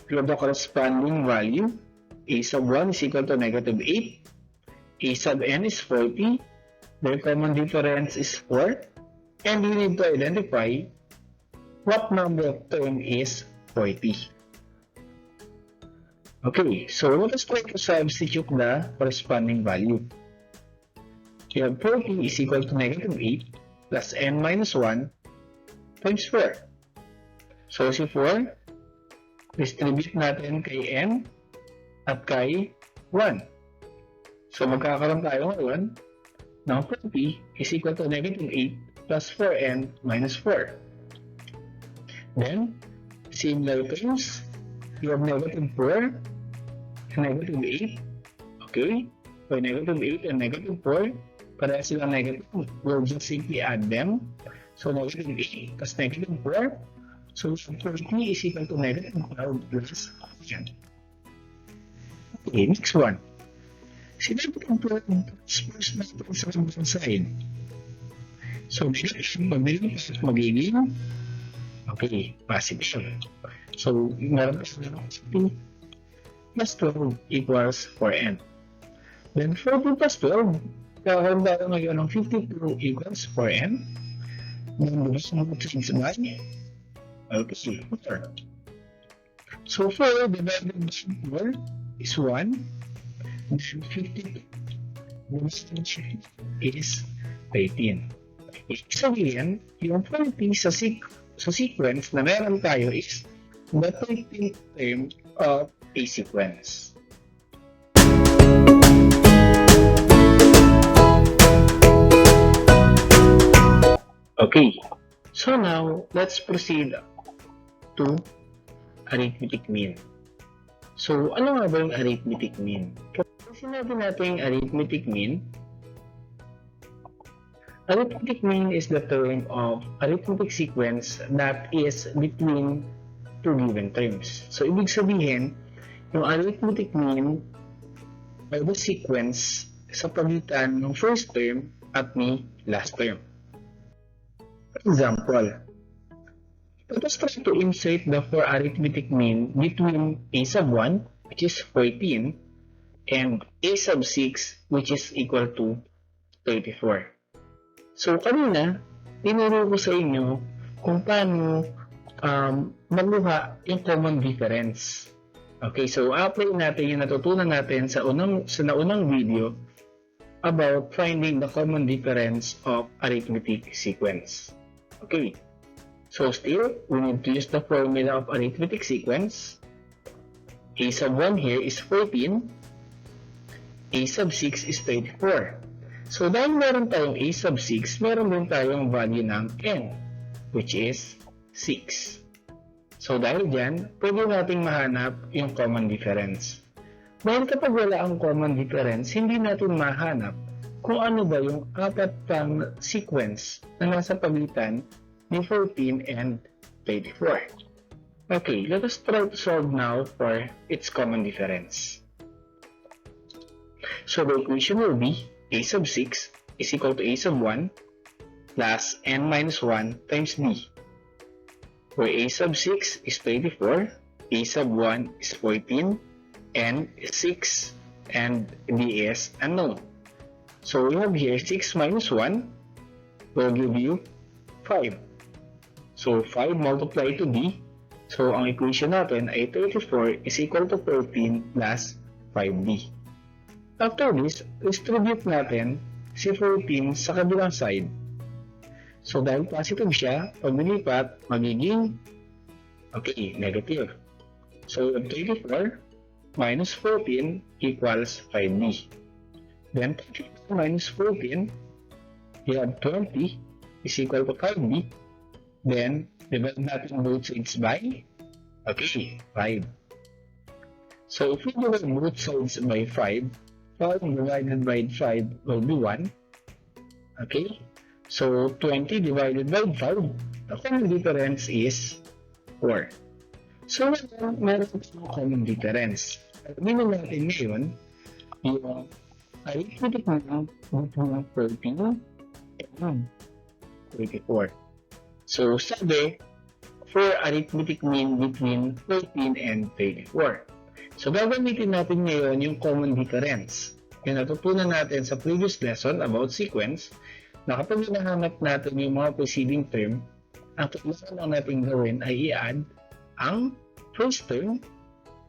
We have the corresponding value. A sub 1 is equal to negative 8. A sub n is 40. Their common difference is 4. And we need to identify what number of term is 40. Okay, so let us try to substitute the corresponding value. We have 40 is equal to negative 8 plus n minus 1 times 4. So si 4, distribute natin kay n at kay 1. So magkakaroon tayo ngayon ng 40 is equal to negative 8 plus 4n minus 4. Then, similar terms, you have negative 4 and negative 8. Okay? So negative 8 and negative 4, parehas silang negative. We'll just simply add them. So negative 8 plus negative 4. So 40 is equal to negative 12 plus 10. Okay, next one. Sinabi kong first natin sa kabilang side. So negative magiging okay, positive. So meron pa sila ng plus 12 equals 4n. Then 40 plus 12, kakaroon tayo ngayon ng 52 equals 4n. Then lubos na ito sa bagay. Okay, 4. So 4 divided by 4 is 1. Then 52 is 13. Ibig sabihin, yung 40 sa sequence na meron tayo is the 13th term of a sequence. Okay, so now let's proceed to arithmetic mean. So, ano nga ba yung arithmetic mean? Kapag sinabi natin arithmetic mean is the term of arithmetic sequence that is between two given terms. So, ibig sabihin, yung arithmetic mean ay the sequence sa pagitan ng first term at ni last term. For example, let us try to insert the for arithmetic mean between a sub 1, which is 14, and a sub 6, which is equal to 34. So, kanina, tinuro ko sa inyo kung paano magluha yung common difference. Okay, so apply natin yung natutunan natin sa naunang video about finding the common difference of arithmetic sequence. Okay, so still, we need to use the formula of arithmetic sequence. A sub 1 here is 14. A sub 6 is 34. So, dahil meron tayong a sub 6, meron din tayong value ng n, which is 6. So, dahil dyan, pwede nating mahanap yung common difference. Dahil kapag wala ang common difference, hindi natin mahanap kung ano ba yung apat pang sequence na nasa pagitan ni 14 and 34. Okay, let us try to solve now for its common difference. So, the equation will be a sub 6 is equal to a sub 1 plus n minus 1 times d, where a sub 6 is 34, a sub 1 is 14, n is 6, and d is unknown. So we have here 6 minus 1, will give you 5. So 5 multiplied to b. So ang equation natin ay 34 is equal to 14 plus 5b. After this, distribute natin si 14 sa kabilang side. So dahil positive siya, pag nilipat, magiging negative. So 34 minus 14 equals 5b. Then 34 minus 14, you have 20 is equal to 5b. Then divide natin both sides by 5. So if we divide both sides by 5, 5 divided by 5 will be 1. Okay? So 20 divided by 5, the common difference is 4. So meron tayong common difference. Gawin natin ngayon yung arithmetic mean between 13 and 34. So sabi, for arithmetic mean between 13 and 34. So gagamitin natin ngayon yung common difference. Yung natutunan natin sa previous lesson about sequence, na kapag hinahanap natin yung mga preceding term, ang kailangan lang natin gawin ay i-add ang first term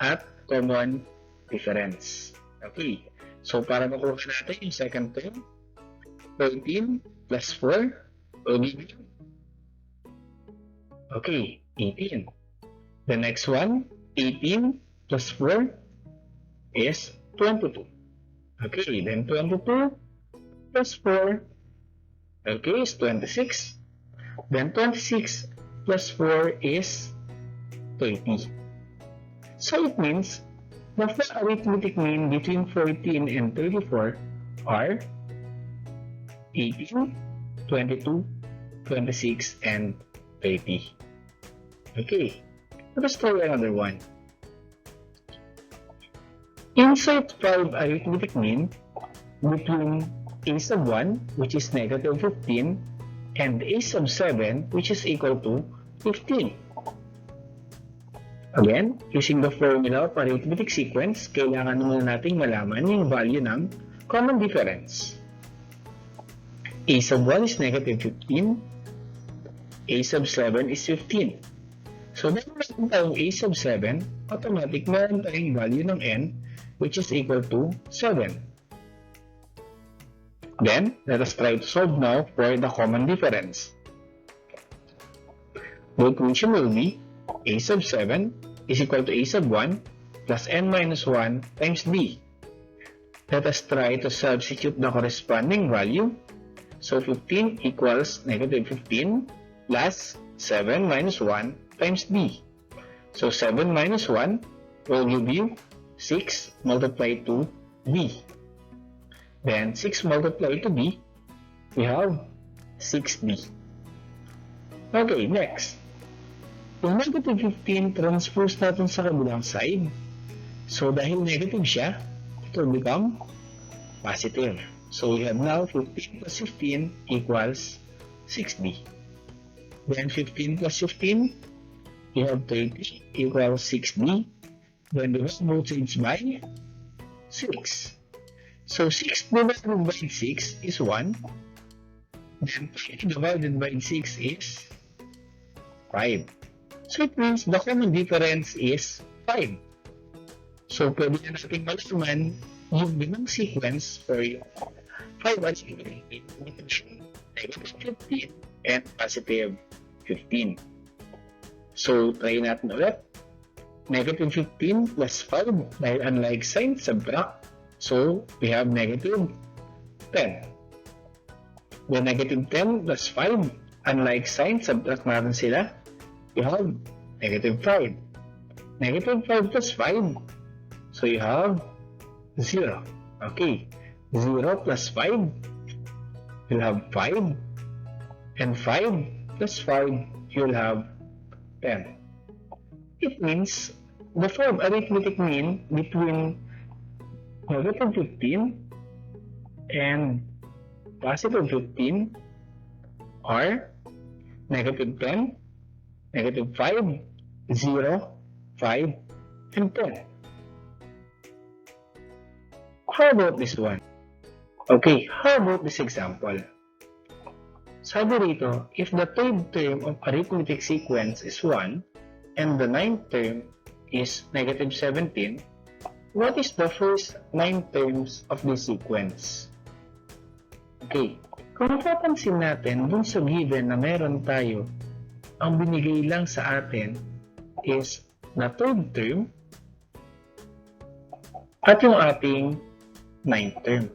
at common difference. Okay. So para makuha natin yung second term, 13 plus 4 will give you 18. The next one, 18 plus 4 is 22. Okay, then 22 plus 4 is 26. Then 26 plus 4 is 30. So it means the first arithmetic mean between 14 and 34 are 18, 22, 26, and 30. Okay, let us try another one. Insert 5 arithmetic mean between a sub 1, which is negative 15, and a sub 7, which is equal to 15. Again, using the formula of arithmetic sequence, kailangan muna nating malaman yung value ng common difference. A sub 1 is negative 15, a sub 7 is 15. So, dahil meron tayong a sub 7, automatic meron tayong value ng n, which is equal to 7. Then, let us try to solve now for the common difference. The equation will be a sub 7 is equal to a sub 1 plus n minus 1 times b. Let us try to substitute the corresponding value. So 15 equals negative 15 plus 7 minus 1 times b. So 7 minus 1 will give you 6 multiplied to b. Then 6 multiplied to b, we have 6b. Okay, next. Yung negative 15, transpose natin sa kabilang side. So dahil negative siya, it will become positive. So we have now 15 plus 15 equals 6b. Then 15 plus 15, we have 30 equals 6b. Then divide both sides by 6. So 6 divided by 6 is 1. Then 30 divided by 6 is 5. So it means the common difference is 5. So pwede na natin malaman yung binang sequence for yung 5 negative 15 and positive 15. So try natin ulit. Negative 15 plus 5, dahil unlike sign, subtract. So we have negative 10. The negative 10 plus 5, unlike sign, subtract natin sila. You have negative 5. Negative 5 plus 5. So you have 0. Okay. 0 plus 5. You'll have 5. And 5 plus 5, you'll have 10. It means the form arithmetic mean between negative 15 and positive 15 are negative 10, negative 5, 0, 5, and 10. How about this one? Okay, how about this example? Sabi rito, if the third term of arithmetic sequence is 1 and the ninth term is negative 17, what is the first 9 terms of the sequence? Okay, kung mapapansin natin dun sa given na meron tayo, ang binigay lang sa atin is the third term at yung ating ninth term.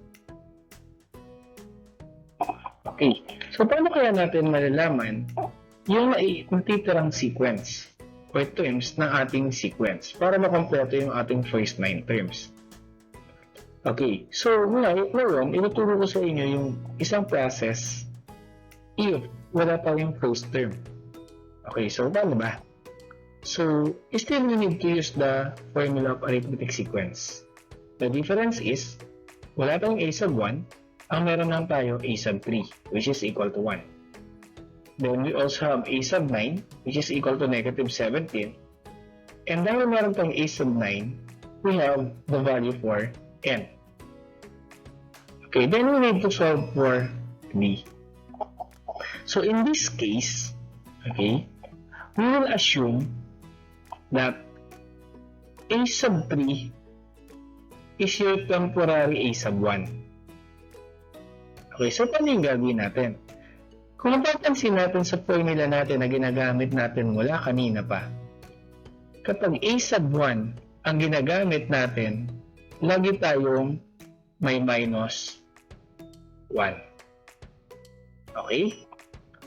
Okay, so paano kaya natin malalaman yung natitirang sequence or terms ng ating sequence para makompleto yung ating first 9 terms? Okay, so ngayon, inuturo ko sa inyo yung isang process if wala tayong first term. Okay, so paano ba? So, still we need to use the formula of arithmetic sequence. The difference is, wala tayong a sub 1, ang meron lang tayo a sub 3, which is equal to 1. Then we also have a sub 9, which is equal to negative 17. And dahil meron tayong a sub 9, we have the value for n. Okay, then we need to solve for b. So in this case, okay, we will assume that a sub 3 is your temporary a sub 1. Okay, so paano yung gagawin natin? Kung mapapansin natin sa formula natin na ginagamit natin mula kanina pa, kapag a sub 1 ang ginagamit natin, lagi tayong may minus 1. Okay?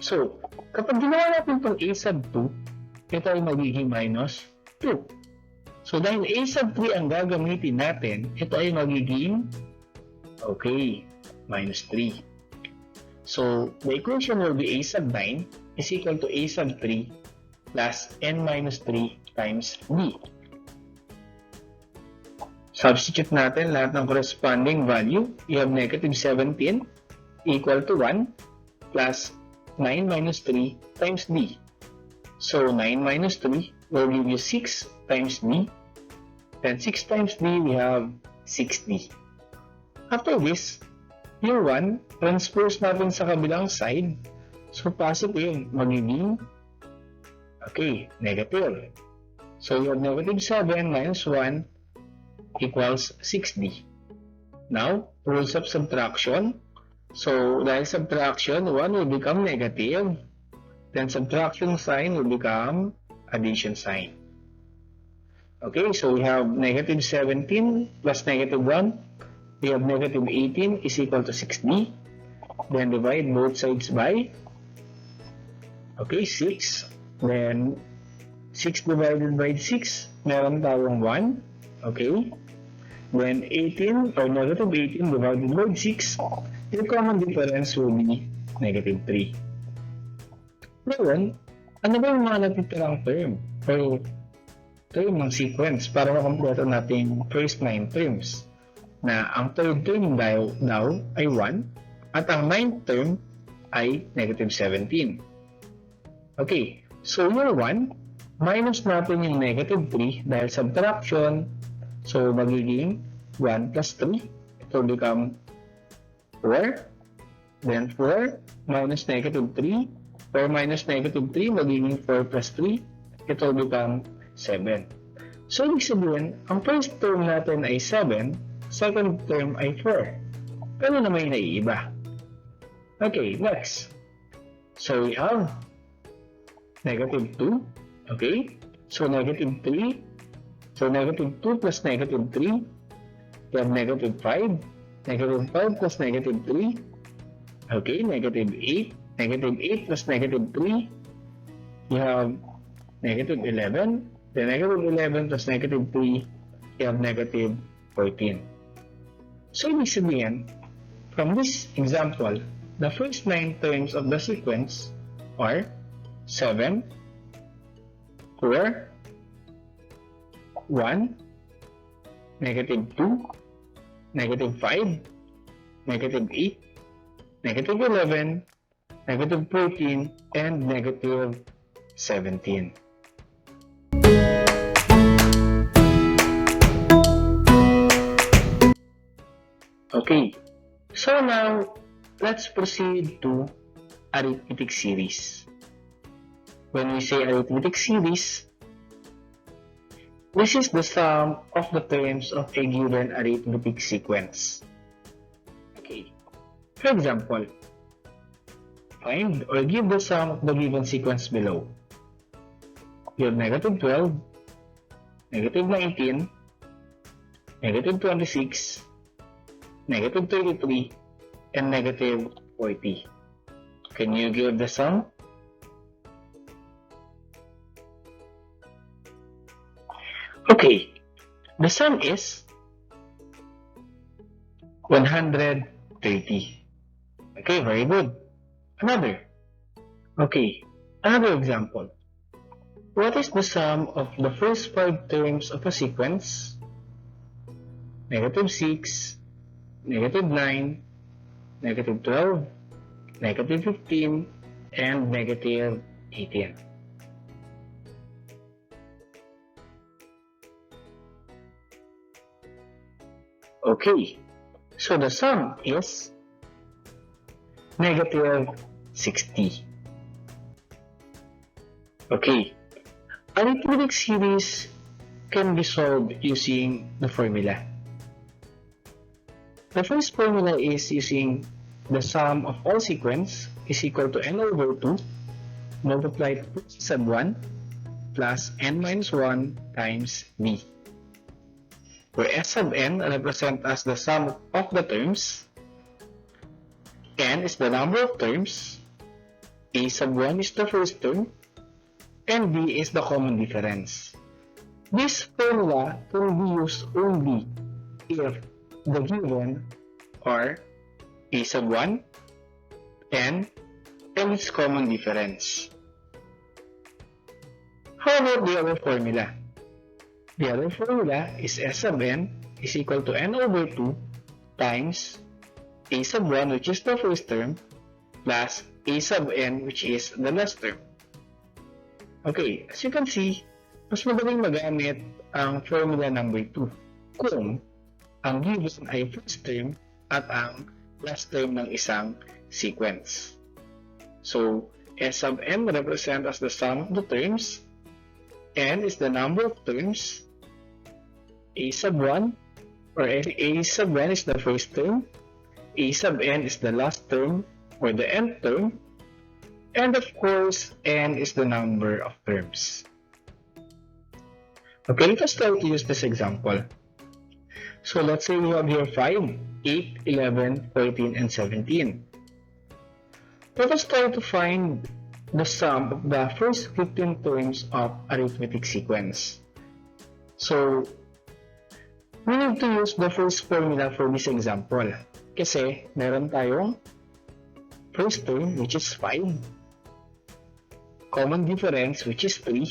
So, kapag ginawa natin itong a sub 2, ito ay magiging minus 2. So, dahil a sub 3 ang gagamitin natin, ito ay magiging, okay, minus 3. So, the equation will be a sub 9 is equal to a sub 3 plus n minus 3 times b. Substitute natin lahat ng corresponding value. You have negative 17 equal to 1 plus 9 minus 3 times d. So, 9 minus 3 will give you 6 times d. Then 6 times d, we have 6d. After this, yung 1, transpose natin sa kabilang side. So, positive, magiging, okay, negative. So, you have negative 7 minus 1 equals 6d. Now, rules of subtraction. So, dahil subtraction, 1 will become negative. Then, subtraction sign will become addition sign. Okay, so we have negative 17 plus negative 1. We have negative 18 is equal to 6d. Then divide both sides by, okay, 6. Then 6 divided by 6, meron tayong 1. Okay. Then 18 or negative 18 divided by 6, yung common difference will be negative 3. Ngayon, ano ba yung mga natitirang term or term ng sequence para makompleto natin first 9 terms? Na ang third term daw ay 1 at ang ninth term ay negative 17. Okay, so yung 1, minus natin yung negative 3 dahil subtraction. So, magiging 1 plus 3. It will become 4. Then 4 minus negative 3. 4 minus negative 3 magiging 4 plus 3. It will become 7. So, ibig sabihin, ang first term natin ay 7. Second term ay 4. Pero na may naiiba. Okay, next. So, we have negative 2. Okay? So, negative 3. So, negative 2 plus negative 3. We have negative 5. Negative 5 plus negative 3. Okay, negative 8. Negative 8 plus negative 3. You have negative 11. Then, negative 11 plus negative 3. You have negative 14. So, ibig sabihin, from this example, the first 9 terms of the sequence are 7, 4, 1, negative 2, negative 5, negative 8, negative 11, negative 14, and negative 17. Okay, so now let's proceed to arithmetic series. When we say arithmetic series, this is the sum of the terms of a given arithmetic sequence. Okay. For example, find or give the sum of the given sequence below. You have negative 12, negative 19, negative 26, negative 33, and negative 40. Can you give the sum? Okay, the sum is 130. Okay, very good. Another example. What is the sum of the first 5 terms of a sequence? Negative 6, negative 9, negative 12, negative 15, and negative 18. Okay, so the sum is negative 60. Okay, arithmetic series can be solved using the formula. The first formula is using the sum of all sequence is equal to n over 2 multiplied by sub 1 plus n minus 1 times b, where s sub n represents as the sum of the terms, n is the number of terms, a sub 1 is the first term, and b is the common difference. This formula can be used only if the given are a sub 1, n, and its common difference. How about the other formula? The other formula is s sub n is equal to n over 2 times a sub 1, which is the first term, plus a sub n, which is the last term. Okay, as you can see, mas madaling magamit ang formula number 2 kung ang given ay first term at ang last term ng isang sequence. So, s sub n represents as the sum of the terms, n is the number of terms, a sub 1 or a sub 1 is the first term, a sub n is the last term or the nth term, and of course, n is the number of terms. Okay, let us try to use this example. So let's say we have here 5, 8, 11, 14, and 17. Let us try to find the sum of the first 15 terms of arithmetic sequence. So, we need to use the first formula for this example. Kasi, meron tayong first term, which is 5, common difference, which is 3,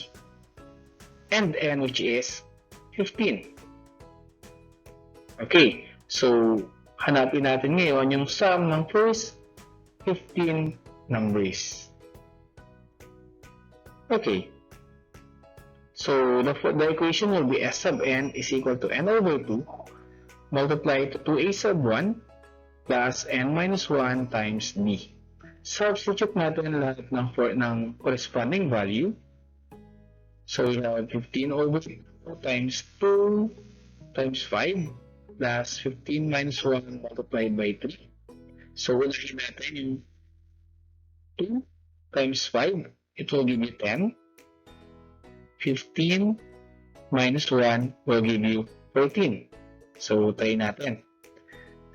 and n, which is 15. Okay, so hanapin natin ngayon yung sum ng first 15 numbers. Okay, so the equation will be s sub n is equal to n over 2 multiplied to 2a sub 1 plus n minus 1 times b. Substitute natin lahat ng corresponding value. So we have 15 over 2 times 2 times 5 plus 15 minus 1 multiplied by 3. So unahin natin yung 2 times 5. It will give you 10. 15 minus 1 will give you 14. So try natin.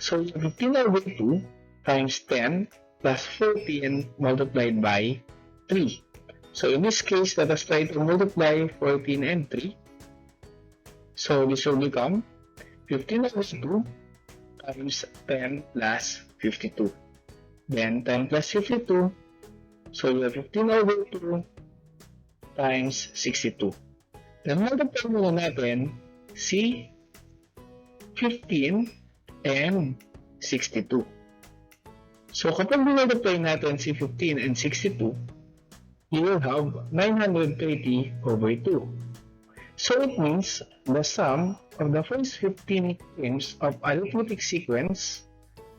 So 15 over 2 times 10 plus 14 multiplied by 3. So in this case, let us try to multiply 14 and 3. So this will become 15 over 2 times 10 plus 52. Then 10 plus 52. So we have 15 over 2 times 62. Then multiply muna natin si 15 and 62. So kapag multiply natin si 15 and 62, you will have 930 over 2. So it means the sum of the first 15 terms of arithmetic sequence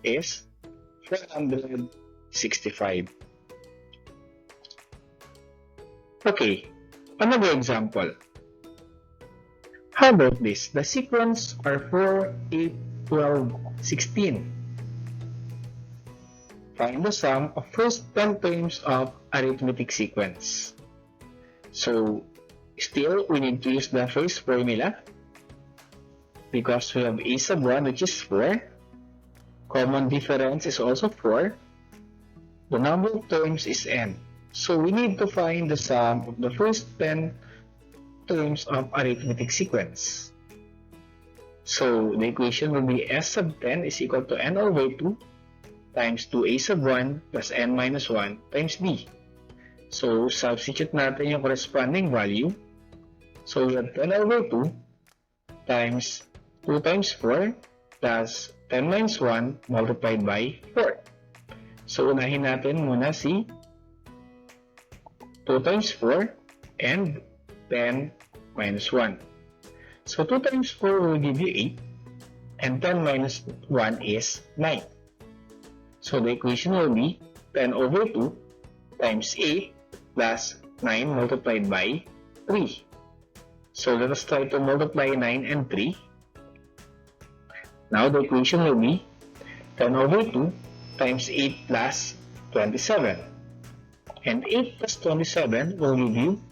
is 465. Okay, another example. How about this? The sequence are 4, 8, 12, 16. Find the sum of first 10 terms of arithmetic sequence. So, still, we need to use the first formula because we have a sub 1 which is 4. Common difference is also 4. The number of terms is n. So, we need to find the sum of the first 10 terms of arithmetic sequence. So, the equation will be s sub 10 is equal to n over 2 times 2a sub 1 plus n minus 1 times b. So, substitute natin yung corresponding value. So, we have 10 over 2 times 2 times 4 plus 10 minus 1 multiplied by 4. So, unahin natin muna si 2 times 4 and 10 minus 1. So, 2 times 4 will give you 8 and 10 minus 1 is 9. So, the equation will be 10 over 2 times 8 plus 9 multiplied by 3. So, let us try to multiply 9 and 3. Now, the equation will be 10 over 2 times 8 plus 27. And 8 plus 27 will give you,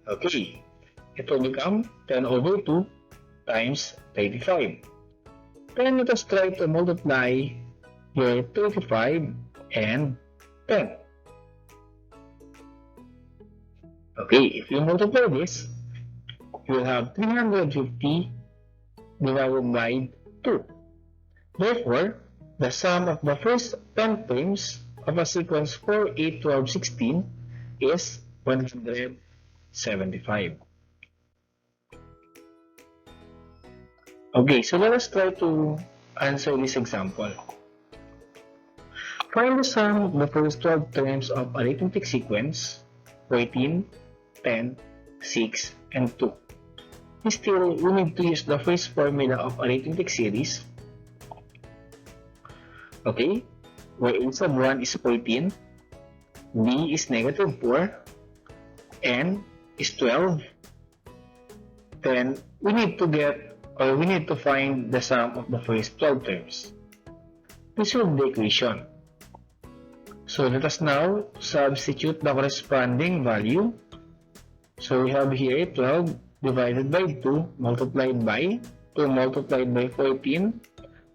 okay, it will become 10 over 2 times 35. Then let us try to multiply your 35 and 10. Okay, if you multiply this, you will have 350 divided by 2. Therefore, the sum of the first 10 terms of a sequence 4, 8, 12, 16 is 175. Okay, so let us try to answer this example. Find the sum of the first 12 terms of arithmetic sequence 14, 10, 6, and 2. Still, we need to use the first formula of arithmetic series. Okay, where a sub 1 is 14, b is negative 4, n is 12. Then, we need to find the sum of the first 12 terms. This will be the equation. So, let us now substitute the corresponding value. So, we have here 12 divided by 2 multiplied by 2 multiplied by 14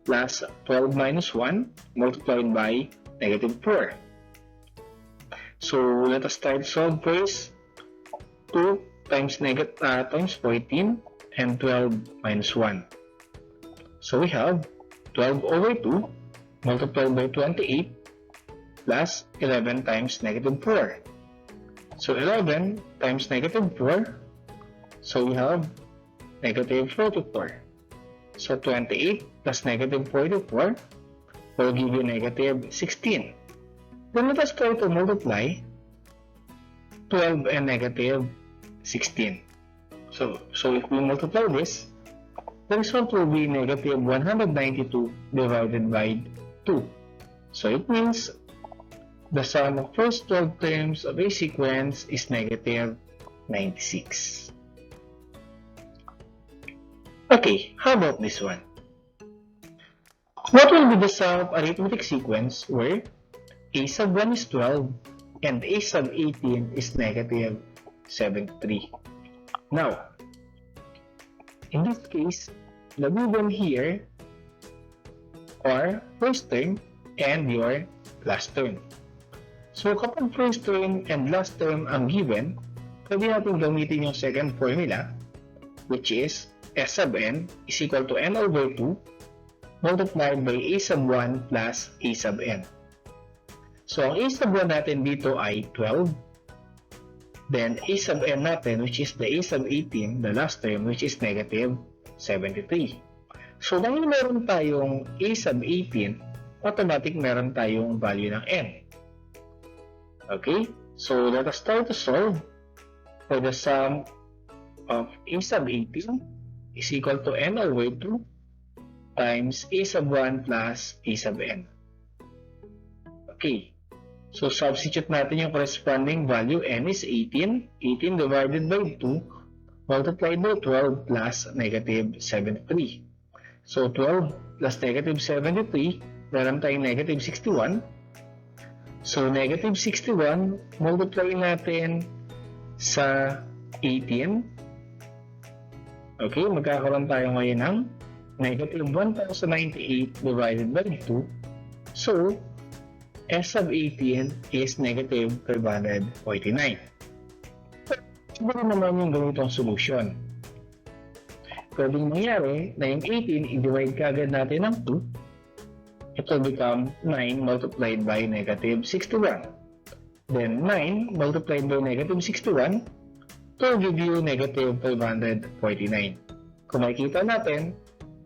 plus 12 minus 1 multiplied by negative 4. So, let us try to solve first. 2 times 14 and 12 minus 1. So, we have 12 over 2 multiplied by 28 plus 11 times negative 4. So, 11 times negative 4. So, we have negative 44. So, 28 plus negative 44 will give you negative 16. Then let us try to multiply 12 and negative 16. So if we multiply this, the result will be negative 192 divided by 2. So it means the sum of first 12 terms of a sequence is negative 96. Okay, how about this one? What will be the sum of arithmetic sequence where a sub 1 is 12 and a sub 18 is negative 73? Now, in this case, the given here are first term and your last term. So, kapag first term and last term ang given, pwede natin gamitin yung second formula, which is S sub n is equal to n over 2 multiplied by a sub 1 plus a sub n. So, ang a sub 1 natin dito ay 12. Then, a sub n natin, which is the a sub 18, the last term, which is negative 73. So, dahil meron tayong a sub 18, automatic meron tayong value ng n. Okay? So, let us try to solve for the sum of a sub 18 is equal to n over 2 times a sub 1 plus a sub n. Okay. So, substitute natin yung corresponding value. N is 18. 18 divided by 2 multiplied by 12 plus negative 73. So, 12 plus negative 73, meron tayong negative 61. So, negative 61, multiply natin sa 18. Okay, magkakaroon tayo ngayon ng negative 1098 divided by 2. So, S of 18 is negative 549. Siguro naman yung ganitong solution. Pwedeng mangyari na yung 18, i-divide kagad natin ng 2. It will become 9 multiplied by negative 61. Then 9 multiplied by negative 61 will give you negative 549. Kung makikita natin,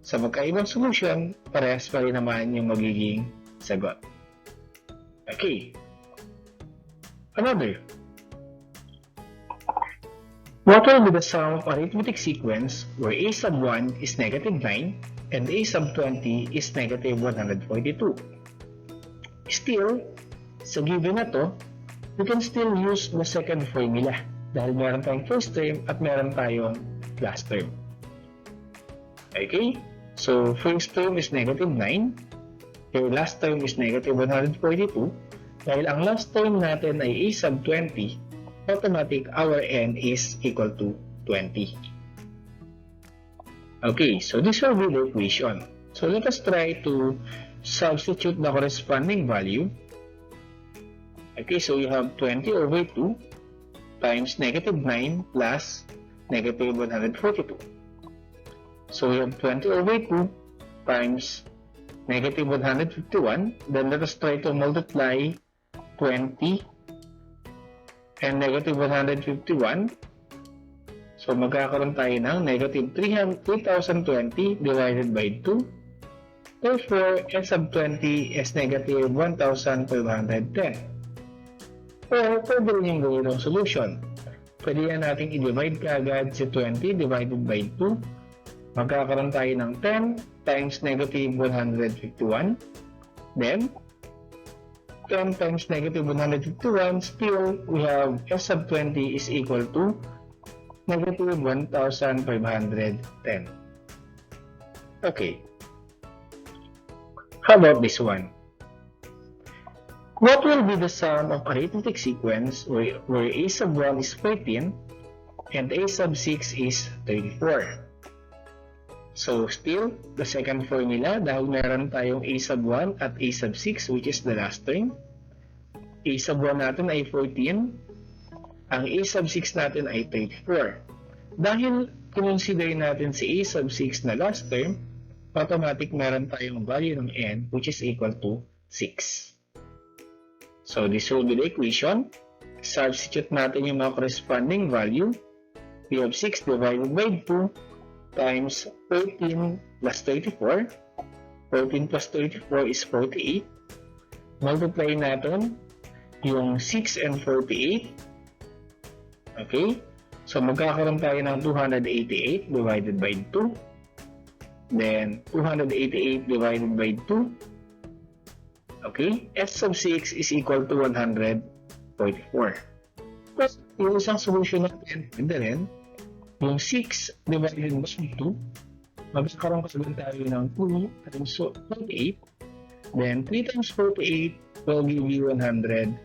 sa magkaibang solution, parehas pa rin naman yung magiging sagot. Okay. Another. What will be the sum of arithmetic sequence where a sub 1 is negative 9 and a sub 20 is negative 142? Still, sa given na to, we can still use the second formula dahil meron tayong first term at meron tayong last term. Okay? So, first term is negative 9. Your last term is negative 142. Dahil ang last term natin ay a sub 20, automatic our n is equal to 20. Okay, so this will be the equation. So let us try to substitute the corresponding value. Okay, so you have 20 over 2 times negative 9 plus negative 142. So we have 20 over 2 times negative 151. Then let us try to multiply 20 and negative 151. So, magkakaroon tayo ng negative 3020 divided by 2. Therefore, S sub 20 is negative 1,510. Or, pwede rin yung gawin solution. Pwede yan natin i-divide kaagad si 20 divided by 2. Magkakaroon tayo ng 10 times negative 151. Then, 10 times negative 151, still we have S sub 20 is equal to negative 1,510. Okay. How about this one? What will be the sum of arithmetic sequence where a sub 1 is 13 and a sub 6 is 34? So, still, the second formula, dahil meron tayong a sub 1 at a sub 6, which is the last term. A sub 1 natin ay 14. Ang a sub 6 natin ay 34. Dahil consider natin si a sub 6 na last term, automatic meron tayong value ng n, which is equal to 6. So, this will be the equation. Substitute natin yung mga corresponding value. We have 6 divided by 2 times 14 plus 34. 14 plus 34 is 48. Multiply natin yung 6 and 48. Okay? So, magkakaroon tayo ng 288 divided by 2. Then, 288 divided by 2. Okay? S sub 6 is equal to 144. Plus, yung isang solution natin, pwede rin, yung 6 divided by 2, magkakaroon kasabihin tayo ng 2 times 48. Then, 3 times 48 will give you 144.